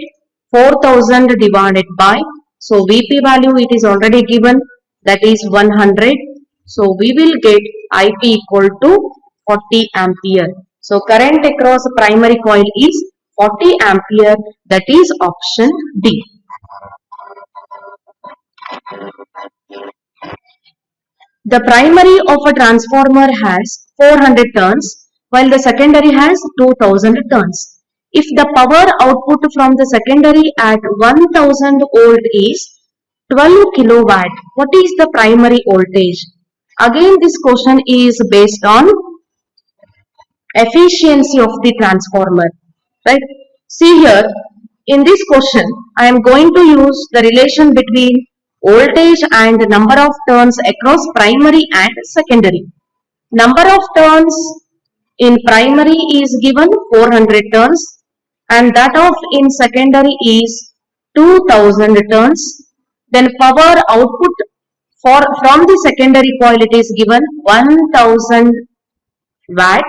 4000 divided by, so Vp value it is already given, that is 100. So we will get Ip equal to 40 ampere. So current across primary coil is 40 ampere, that is option D. The primary of a transformer has 400 turns, while the secondary has 2000 turns. If the power output from the secondary at 1000 volt is 12 kilowatt. What is the primary voltage? Again, this question is based on efficiency of the transformer, right? See here, in this question, I am going to use the relation between voltage and number of turns across primary and secondary. Number of turns in primary is given 400 turns and that of in secondary is 2000 turns. Then power output from the secondary coil it is given 1000 watt.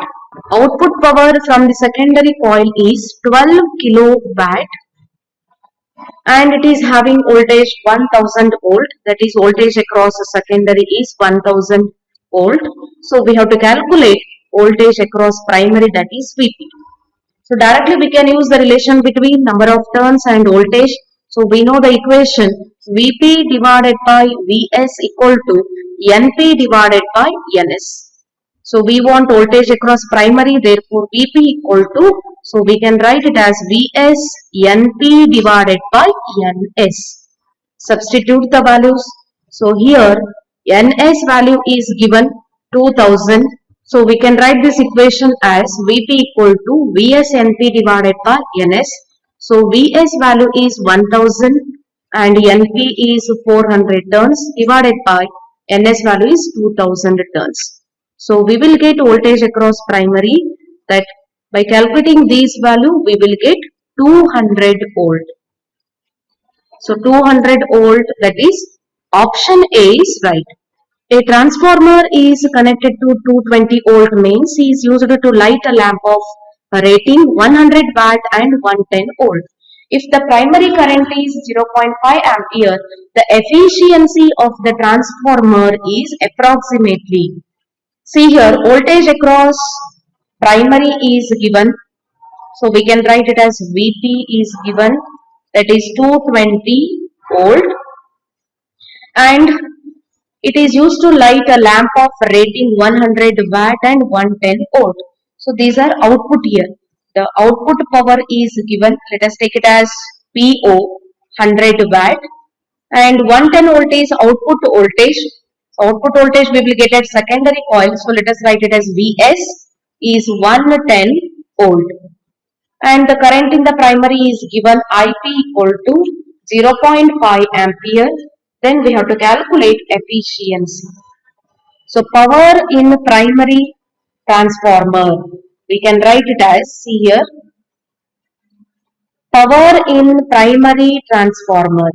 Output power from the secondary coil is 12 kilowatt and it is having voltage 1000 volt, that is voltage across the secondary is 1000 volt. So we have to calculate voltage across primary, that is Vp. So directly we can use the relation between number of turns and voltage. So we know the equation Vp divided by Vs equal to Np divided by Ns. So we want voltage across primary, therefore Vp equal to, so we can write it as Vs Np divided by Ns. Substitute the values. So here Ns value is given 2000. So we can write this equation as Vp equal to Vs Np divided by Ns. So Vs value is 1000 and Np is 400 turns divided by Ns value is 2000 turns. So we will get voltage across primary, that by calculating these value we will get 200 volt. So 200 volt, that is option A is right. A transformer is connected to 220 volt mains is used to light a lamp of rating 100 watt and 110 volt. If the primary current is 0.5 ampere, the efficiency of the transformer is approximately. See here, voltage across primary is given. So we can write it as Vp is given, that is 220 volt, and it is used to light a lamp of rating 100 watt and 110 volt. So these are output here. The output power is given. Let us take it as PO 100 watt and 110 volt is output voltage. Output voltage we will get at secondary coil. So let us write it as Vs is 110 volt. And the current in the primary is given IP equal to 0.5 ampere. Then we have to calculate efficiency. So power in primary transformer, we can write it as, see here, power in primary transformer.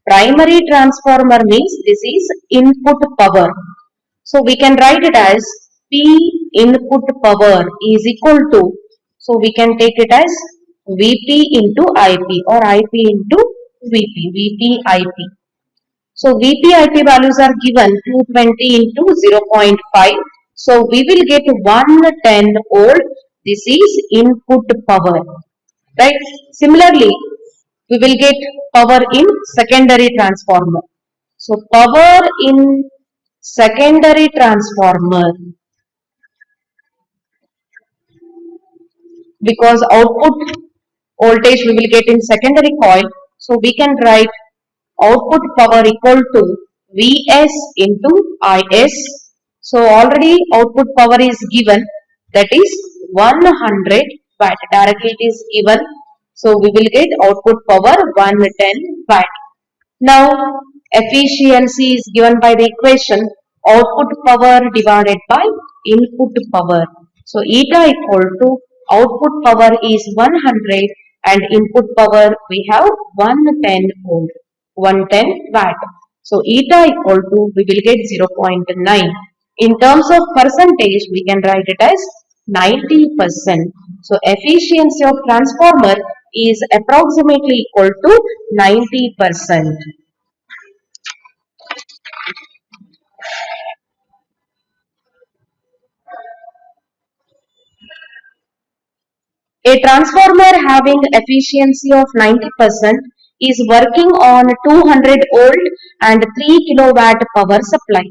Primary transformer means this is input power. So we can write it as P input power is equal to, so we can take it as Vp into Ip or Ip into Vp, Vp Ip. So Vp Ip values are given 220 into 0.5. So we will get 110 volt. This is input power, right? Similarly, we will get power in secondary transformer. So power in secondary transformer, because output voltage we will get in secondary coil, so we can write output power equal to Vs into Is. So already output power is given, that is 100 watt. Directly it is given. So we will get output power 110 watt. Now efficiency is given by the equation output power divided by input power. So eta equal to output power is 100 and input power we have 110 volt, 110 watt. So eta equal to, we will get 0.9. In terms of percentage, we can write it as 90%. So efficiency of transformer is approximately equal to 90%. A transformer having efficiency of 90% is working on 200 volt and 3 kilowatt power supply.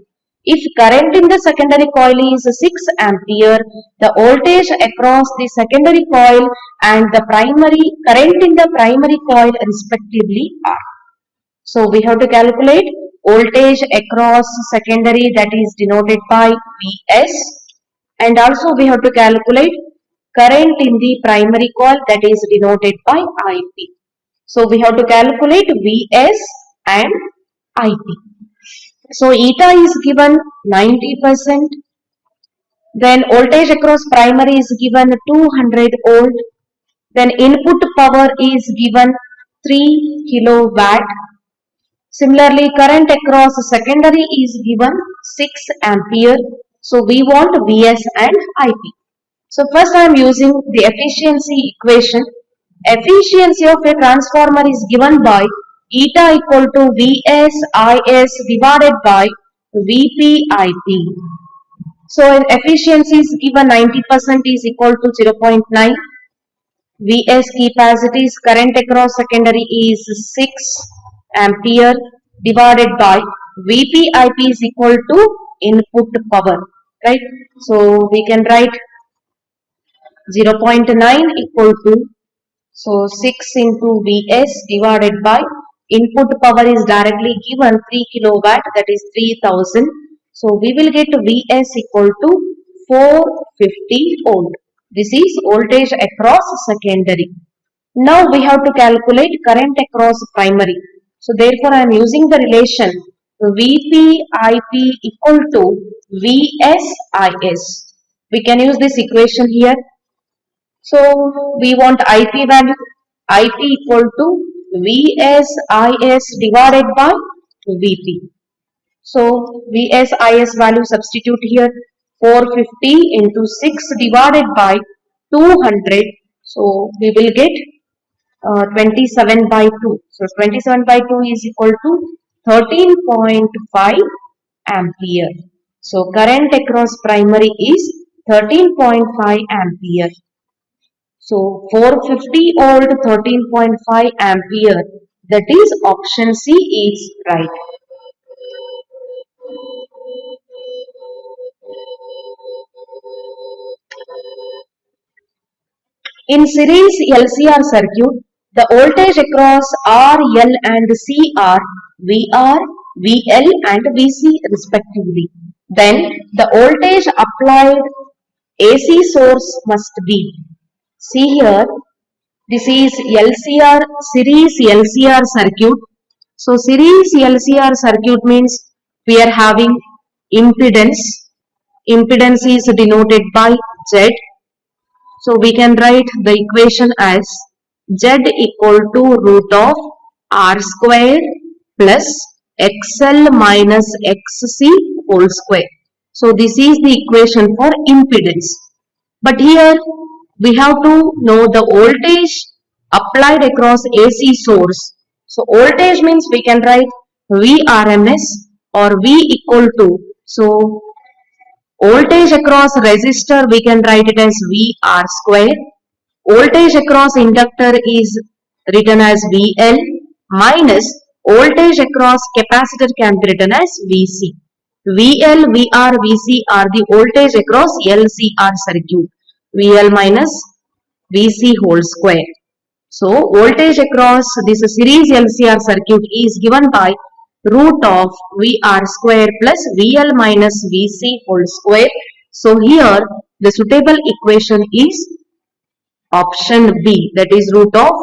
If current in the secondary coil is 6 ampere, the voltage across the secondary coil and the primary current in the primary coil respectively are. So we have to calculate voltage across secondary, that is denoted by Vs, and also we have to calculate current in the primary coil, that is denoted by Ip. So we have to calculate Vs and Ip. So eta is given 90%. Then voltage across primary is given 200 volt. Then input power is given 3 kilowatt. Similarly, current across secondary is given 6 ampere. So we want Vs and Ip. So first I am using the efficiency equation. Efficiency of a transformer is given by eta equal to Vs Is divided by Vp Ip. So efficiency is given 90% is equal to 0.9. Vs capacities, current across secondary is 6 ampere divided by Vp Ip is equal to input power, right? So we can write 0.9 equal to, so 6 into Vs divided by input power is directly given 3 kilowatt, that is 3000. So we will get Vs equal to 450 volt. This is voltage across secondary. Now we have to calculate current across primary. So therefore I am using the relation Vp Ip equal to Vs Is. We can use this equation here. So we want Ip value, Ip equal to Vs Is divided by Vp. So Vs Is value substitute here, 450 into 6 divided by 200. So we will get 27 by 2. So 27 by 2 is equal to 13.5 ampere. So current across primary is 13.5 ampere. So 450 volt 13.5 ampere, that is option C is right. In series LCR circuit, the voltage across R, L and C are VR, VL and VC respectively. Then the voltage applied AC source must be. See here, this is LCR, series LCR circuit. So series LCR circuit means we are having impedance. Impedance is denoted by Z. So we can write the equation as Z equal to root of R square plus XL minus XC whole square. So this is the equation for impedance. But here we have to know the voltage applied across AC source. So voltage means we can write Vrms or V equal to, so voltage across resistor we can write it as VR square. Voltage across inductor is written as VL minus voltage across capacitor can be written as VC. VL, VR, VC are the voltage across LCR circuit. VL minus VC whole square. So voltage across this series LCR circuit is given by root of VR square plus VL minus VC whole square. So here the suitable equation is option B, that is root of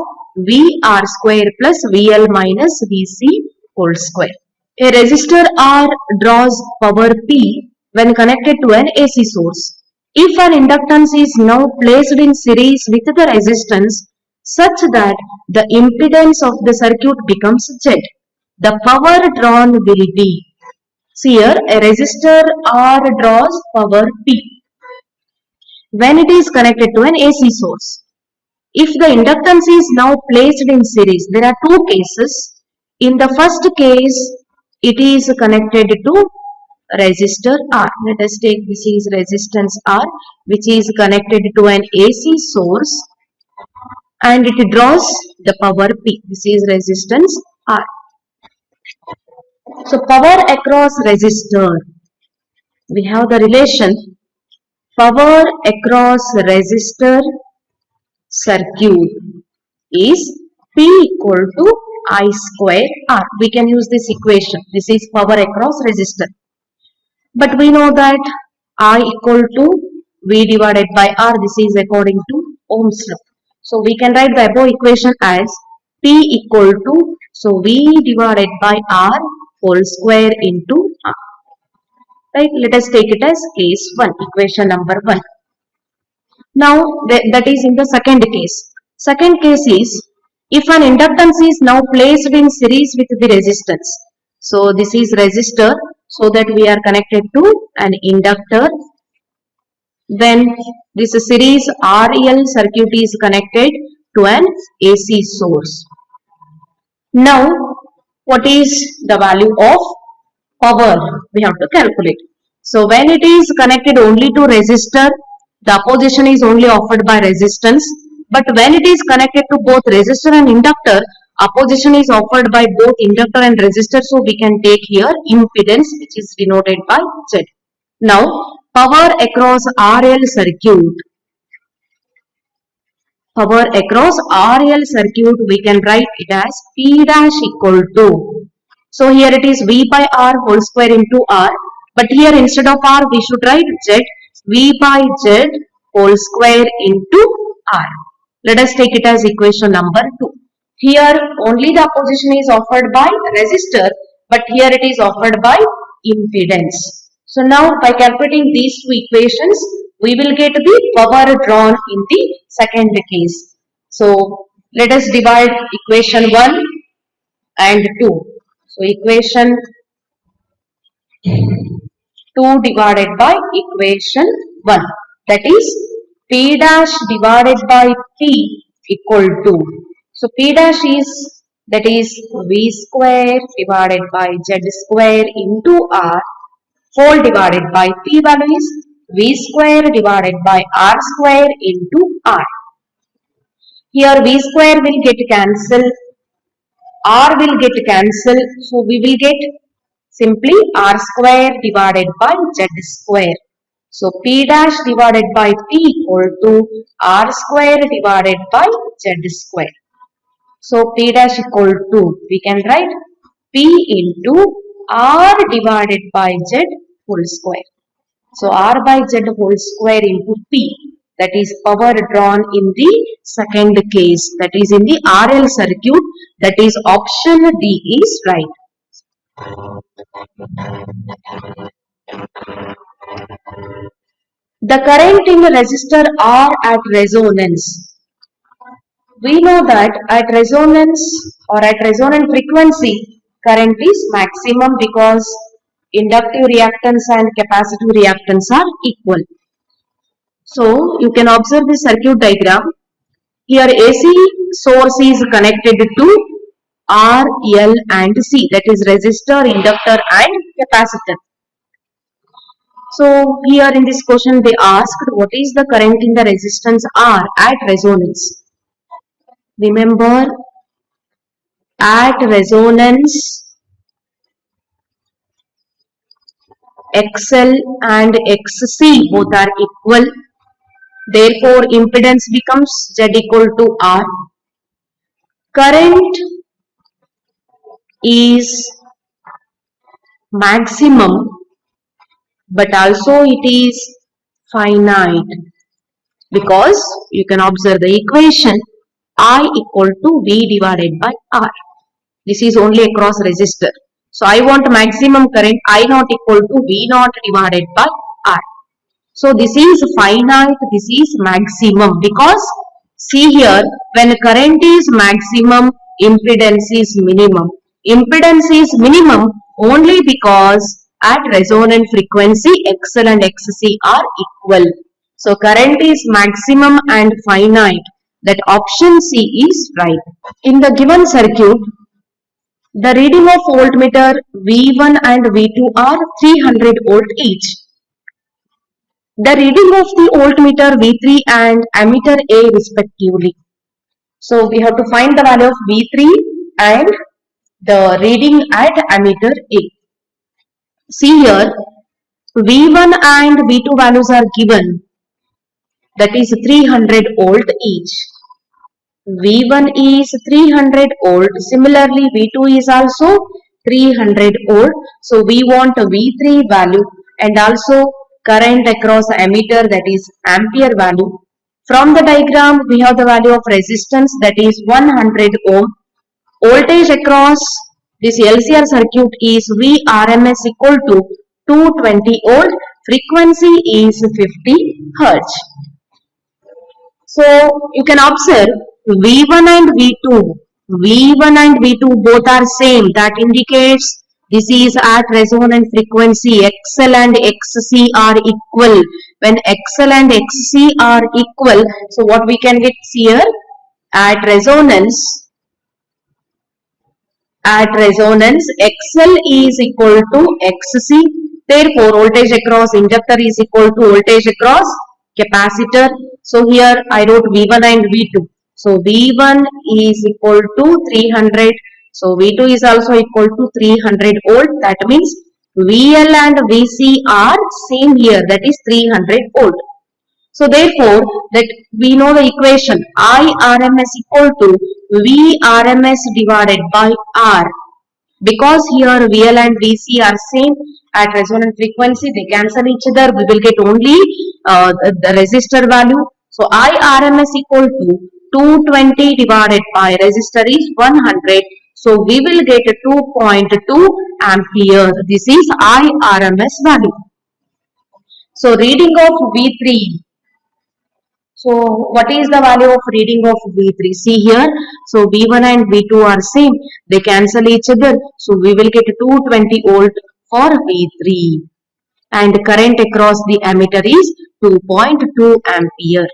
VR square plus VL minus VC whole square. A resistor R draws power P when connected to an AC source. If an inductance is now placed in series with the resistance such that the impedance of the circuit becomes Z, the power drawn will be. See here, a resistor R draws power P when it is connected to an AC source. If the inductance is now placed in series, there are two cases. In the first case, it is connected to resistor R. Let us take this is resistance R, which is connected to an AC source and it draws the power P. This is resistance R. So power across resistor, we have the relation power across resistor circuit is P equal to I square R. We can use this equation. This is power across resistor. But we know that I equal to V divided by R. This is according to Ohm's law. So we can write the above equation as P equal to, so V divided by R whole square into R. Right? Let us take it as case 1, equation number 1. Now that is in the second case. Second case is if an inductance is now placed in series with the resistance. So this is resistor, so that we are connected to an inductor. Then this series RL circuit is connected to an AC source. Now what is the value of power? We have to calculate. So when it is connected only to resistor, the opposition is only offered by resistance. But when it is connected to both resistor and inductor, opposition is offered by both inductor and resistor. So we can take here impedance, which is denoted by Z. Now power across RL circuit. Power across RL circuit, we can write it as P dash equal to. So here it is V by R whole square into R. But here instead of R, we should write Z. V by Z whole square into R. Let us take it as equation number 2. Here only the opposition is offered by resistor, but here it is offered by impedance. So now by calculating these two equations, we will get the power drawn in the second case. So let us divide equation 1 and 2. So equation 2 divided by equation 1, that is P dash divided by P equal to, so P dash is, that is V square divided by Z square into R whole divided by P value is V square divided by R square into R. Here V square will get cancelled, R will get cancelled, so we will get simply R square divided by Z square. So P dash divided by P equal to R square divided by Z square. So P dash equal to, we can write P into R divided by Z whole square. So R by Z whole square into P, that is power drawn in the second case, that is in the RL circuit, that is option D is right. The current in the resistor R at resonance. We know that at resonance or at resonant frequency, current is maximum because inductive reactance and capacitive reactance are equal. So you can observe the circuit diagram. Here AC source is connected to R, L and C, that is resistor, inductor and capacitor. So here in this question they asked what is the current in the resistance R at resonance. Remember, at resonance XL and XC both are equal. Therefore impedance becomes Z equal to R. Current is maximum, but also it is finite, because you can observe the equation I equal to V divided by R. This is only across resistor. So I want maximum current I naught equal to V naught divided by R. So this is finite, this is maximum, because see here, when current is maximum, impedance is minimum. Impedance is minimum only because at resonant frequency XL and XC are equal. So current is maximum and finite. That option C is right. In the given circuit, the reading of voltmeter V1 and V2 are 300 volt each. The reading of the voltmeter V3 and ammeter A respectively. So we have to find the value of V3 and the reading at ammeter A. See here, V1 and V2 values are given, that is 300 volt each. V1 is 300 volt. Similarly, V2 is also 300 volt. So we want a V3 value and also current across ammeter, that is ampere value. From the diagram, we have the value of resistance, that is 100 ohm. Voltage across this LCR circuit is Vrms equal to 220 volt. Frequency is 50 Hertz. So you can observe V1 and V2. V1 and V2 both are same. That indicates this is at resonant frequency. XL and XC are equal. When XL and XC are equal, so what we can get here? At resonance, XL is equal to XC. Therefore, voltage across inductor is equal to voltage across capacitor. So here I wrote V1 and V2. So V1 is equal to 300. So V2 is also equal to 300 volt. That means VL and VC are same here. That is 300 volt. So therefore, that we know the equation IRMS equal to VRMS divided by R. Because here VL and VC are same at resonant frequency, they cancel each other. We will get only the resistor value. So IRMS equal to 220 divided by resistor is 100. So we will get 2.2 ampere. This is IRMS value. So reading of V3. So what is the value of reading of V3? See here. So V1 and V2 are same. They cancel each other. So we will get 220 volt for V3. And current across the ammeter is 2.2 ampere.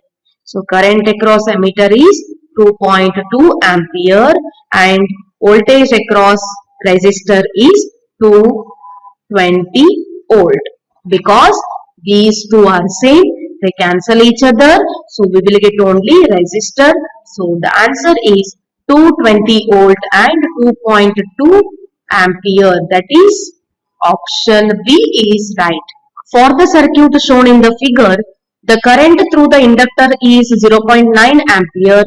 So current across ammeter is 2.2 ampere and voltage across resistor is 220 volt. Because these two are same, they cancel each other. So we will get only resistor. So the answer is 220 volt and 2.2 ampere. That is option B is right. For the circuit shown in the figure, the current through the inductor is 0.9 ampere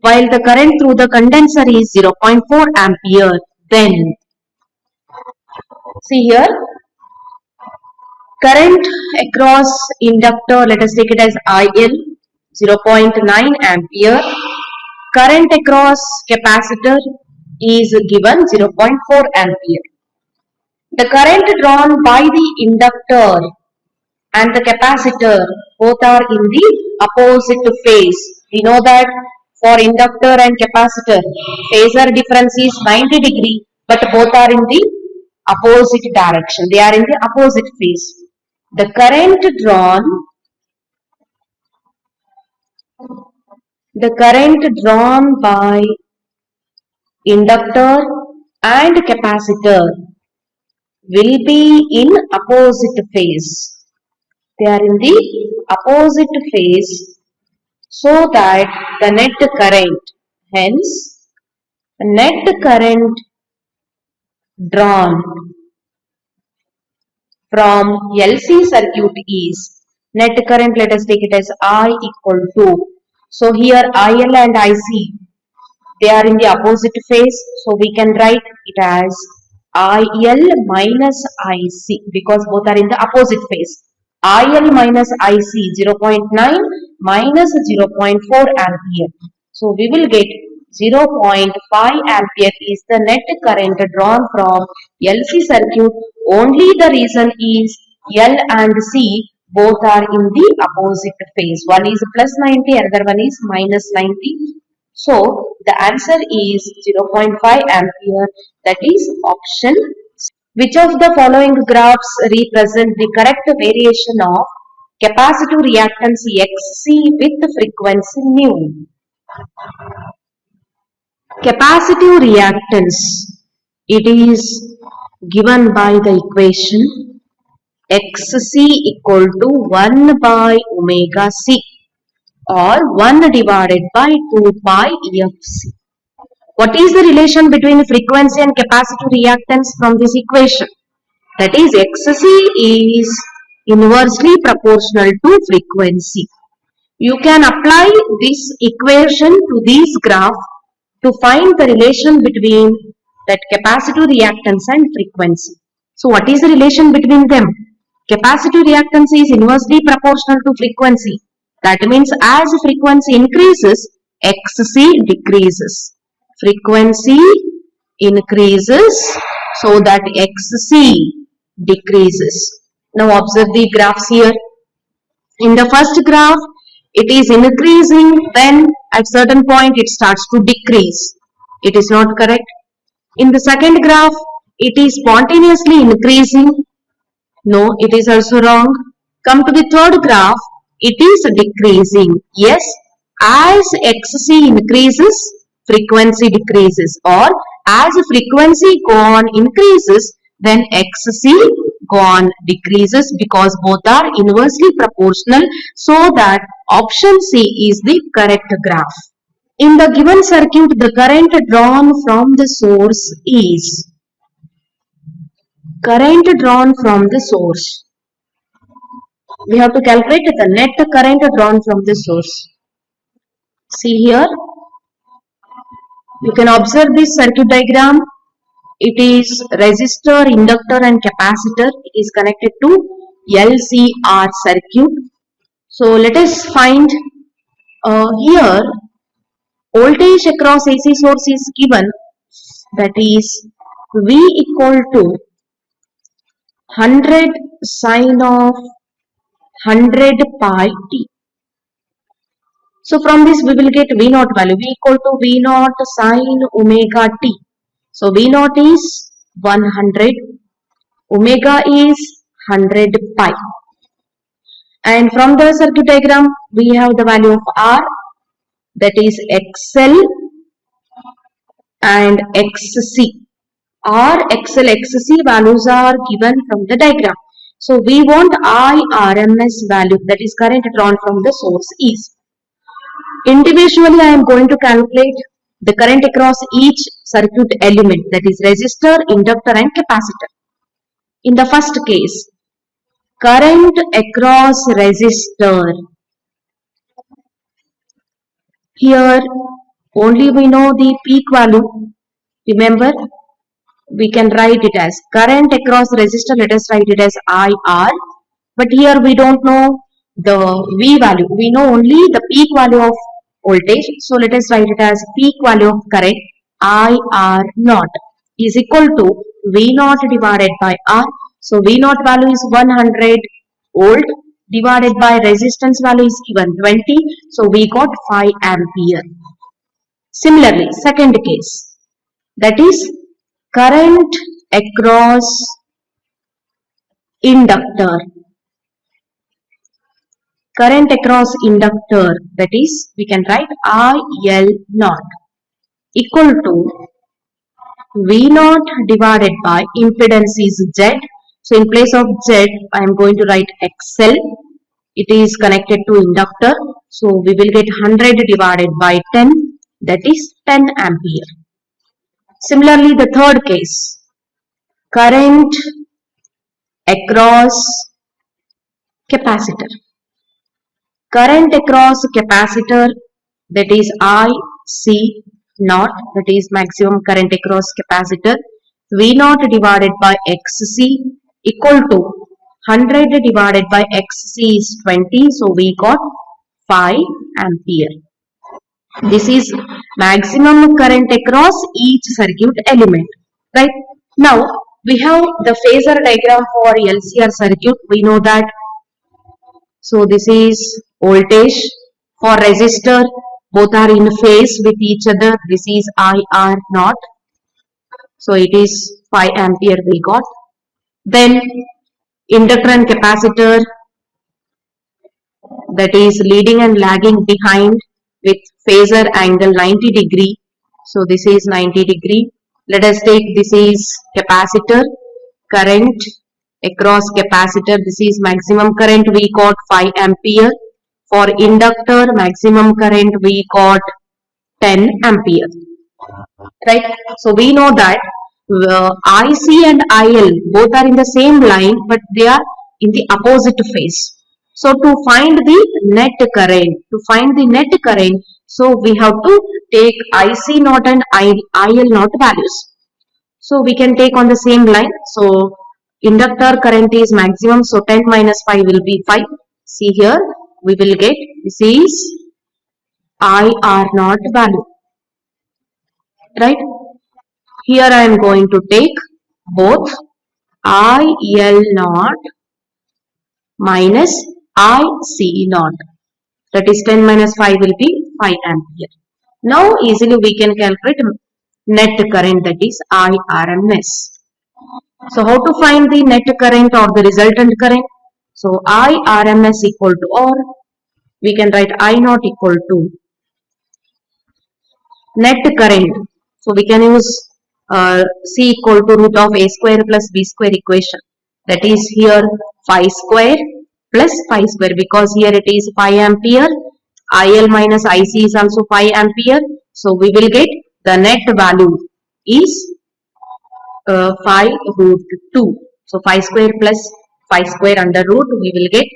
while the current through the condenser is 0.4 ampere. Then see here, current across inductor, let us take it as IL, 0.9 ampere. Current across capacitor is given 0.4 ampere. The current drawn by the inductor and the capacitor both are in the opposite phase. We know that for inductor and capacitor, phasor difference is 90 degree, but both are in the opposite direction. They are in the opposite phase. The current drawn by inductor and capacitor will be in opposite phase. They are in the opposite phase so that the net current, hence net current drawn from LC circuit is, net current, let us take it as I equal to, so here IL and IC, they are in the opposite phase, so we can write it as IL minus IC because both are in the opposite phase. IL minus IC 0.9 minus 0.4 ampere. So we will get 0.5 ampere is the net current drawn from LC circuit. Only the reason is L and C both are in the opposite phase. One is plus 90, another one is minus 90. So the answer is 0.5 ampere, that is option. Which of the following graphs represent the correct variation of capacitive reactance Xc with frequency mu? Capacitive reactance, it is given by the equation Xc equal to 1 by omega c or 1 divided by 2 pi Fc. What is the relation between frequency and capacitive reactance from this equation? That is, Xc is inversely proportional to frequency. You can apply this equation to this graph to find the relation between that capacitor reactance and frequency. So what is the relation between them? Capacitor reactance is inversely proportional to frequency. That means as frequency increases, XC decreases. Frequency increases so that XC decreases. Now observe the graphs here. In the first graph, it is increasing, then at certain point it starts to decrease. It is not correct. In the second graph, it is spontaneously increasing. No, it is also wrong. Come to the third graph, it is decreasing. Yes, as XC increases, frequency decreases, or as frequency go on increases, then XC go on decreases, because both are inversely proportional, so that option C is the correct graph. In the given circuit, the current drawn from the source is we have to calculate the net current drawn from the source. See here, you can observe this circuit diagram. It is resistor, inductor and capacitor. It is connected to LCR circuit. So let us find here voltage across AC source is given, that is V equal to 100 sine of 100 pi t. So from this we will get V naught value. V equal to V naught sine omega t. So V naught is 100, omega is 100 pi. And from the circuit diagram we have the value of R, that is XL and XC. R, XL, XC values are given from the diagram. So we want IRMS value, that is current drawn from the source is. Individually I am going to calculate the current across each circuit element, that is resistor, inductor and capacitor. In the first case, current across resistor. Here only we know the peak value. Remember, we can write it as current across resistor. Let us write it as IR. But here we don't know the V value. We know only the peak value of voltage. So let us write it as peak value of current IR naught is equal to V naught divided by R. So V naught value is 100 volt divided by resistance value is given 20. So we got 5 ampere. Similarly, second case, that is current across inductor. Current across inductor, that is we can write IL naught equal to V naught divided by impedance is Z. So in place of Z I am going to write XL. It is connected to inductor. So we will get 100 divided by 10, that is 10 ampere. Similarly, the third case, current across capacitor. Current across capacitor, that is IC naught, that is maximum current across capacitor. V naught divided by XC equal to 100 divided by XC is 20. So we got 5 ampere. This is maximum current across each circuit element, right? Now we have the phasor diagram for LCR circuit. We know that. So this is voltage for resistor. Both are in phase with each other. This is IR naught. So it is 5 ampere we got. Then inductor and capacitor, that is leading and lagging behind with phasor angle 90 degree. So this is 90 degree. Let us take this is capacitor, current across capacitor. This is maximum current we got 5 ampere. For inductor, maximum current we got 10 ampere. Right? So we know that IC and IL both are in the same line, but they are in the opposite phase. So to find the net current, so we have to take IC naught and IL naught values. So we can take on the same line. So inductor current is maximum. So 10 minus 5 will be 5. See here, we will get, this is IR naught value. Right? Here I am going to take both IL naught minus IC naught. That is 10 minus 5 will be 5 ampere. Now easily we can calculate net current, that is IRMS. So how to find the net current or the resultant current? So IRMS equal to, or we can write I naught equal to net current. So we can use C equal to root of A square plus B square equation. That is here 5 square plus 5 square, because here it is 5 ampere. IL minus IC is also 5 ampere. So we will get the net value is 5 root 2. So 5 square plus 5 square under root, we will get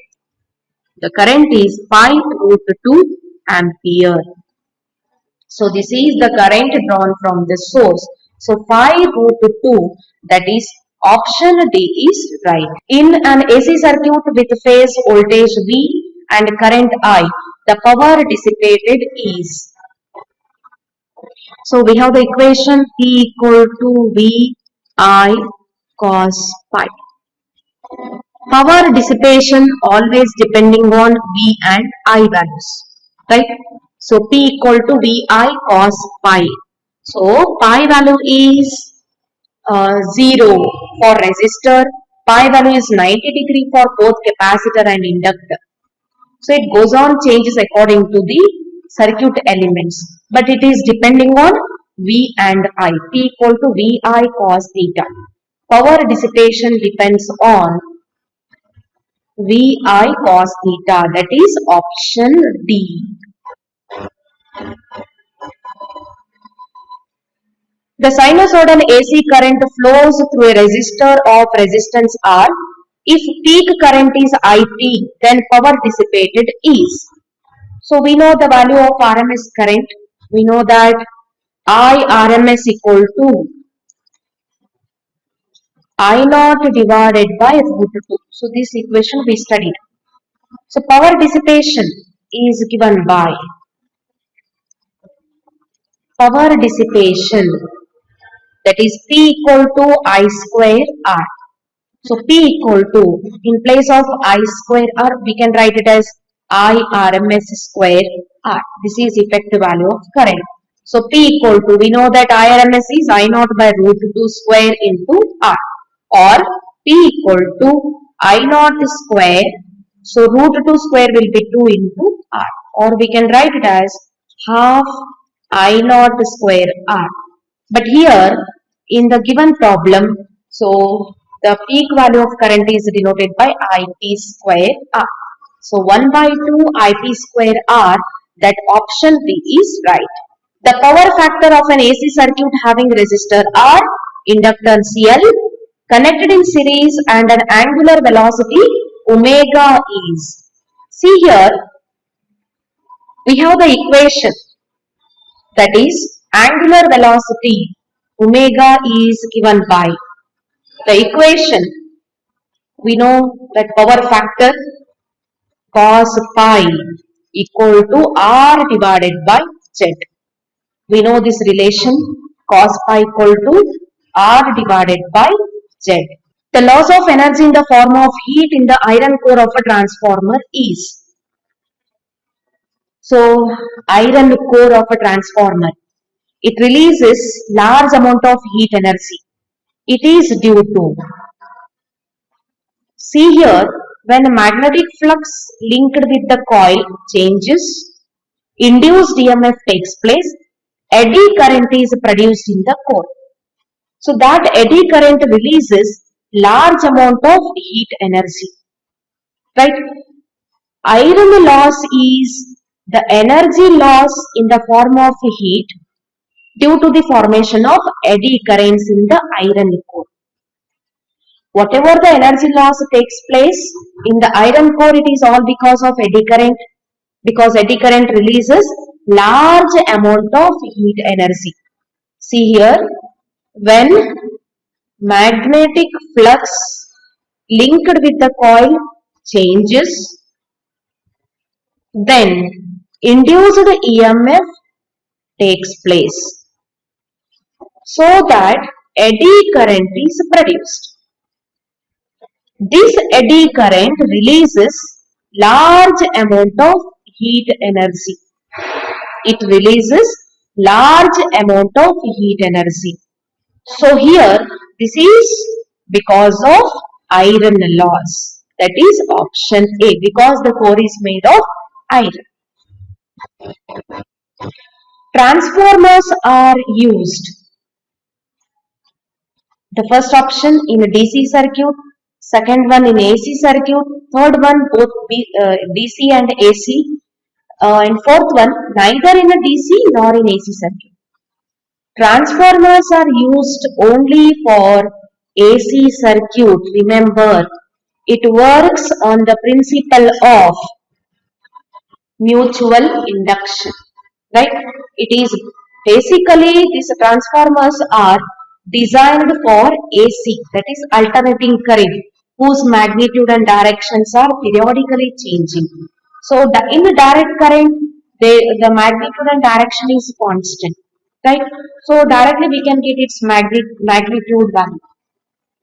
the current is 5 root 2 ampere. So this is the current drawn from the source. So 5 root 2, that is option D is right. In an AC circuit with phase voltage V and current I, the power dissipated is. So we have the equation P equal to V I cos pi. Power dissipation always depending on V and I values, right? So P equal to Vi cos pi. So pi value is 0 for resistor. Pi value is 90° for both capacitor and inductor. So it goes on changes according to the circuit elements, but it is depending on V and I. P equal to Vi cos theta. Power dissipation depends on Vi cos theta, that is option D. The sinusoidal AC current flows through a resistor of resistance R. If peak current is IP, then power dissipated is. So we know the value of RMS current. We know that IRMS equal to I naught divided by root 2. So this equation we studied. So power dissipation is given by power dissipation, that is P equal to I square R. So P equal to, in place of I square R, we can write it as IRMS square R. This is effective value of current. So P equal to, we know that IRMS is I naught by root 2 square into R, or P equal to I naught square. So root 2 square will be 2 into R, or we can write it as half I naught square R. But here in the given problem, so the peak value of current is denoted by IP square R. So 1 by 2 IP square R, that option B is right. The power factor of an AC circuit having resistor R, inductance L, connected in series and an angular velocity omega is. See here, we have the equation, that is angular velocity omega is given by the equation. We know that power factor cos pi equal to R divided by Z. We know this relation, cos pi equal to R divided by Z. The loss of energy in the form of heat in the iron core of a transformer is. So iron core of a transformer, it releases large amount of heat energy. It is due to, see here, when a magnetic flux linked with the coil changes, induced EMF takes place, eddy current is produced in the core. So that eddy current releases large amount of heat energy, right? Iron loss is the energy loss in the form of heat due to the formation of eddy currents in the iron core. Whatever the energy loss takes place in the iron core, it is all because of eddy current, because eddy current releases large amount of heat energy. See here, when magnetic flux linked with the coil changes, then induced EMF takes place, so that eddy current is produced. This eddy current releases large amount of heat energy. It releases large amount of heat energy. So here, this is because of iron loss. That is option A, because the core is made of iron. Transformers are used. The first option in a DC circuit, second one in AC circuit, third one both DC and AC, and fourth one neither in a DC nor in AC circuit. Transformers are used only for AC circuit. Remember, it works on the principle of mutual induction, right? It is basically, these transformers are designed for AC, that is alternating current, whose magnitude and directions are periodically changing. So in the direct current, the magnitude and direction is constant, right? So directly we can get its magnitude value.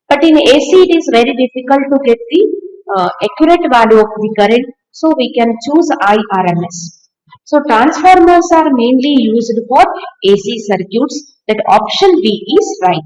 But in AC, it is very difficult to get the accurate value of the current. So we can choose IRMS. So transformers are mainly used for AC circuits. That option B is right.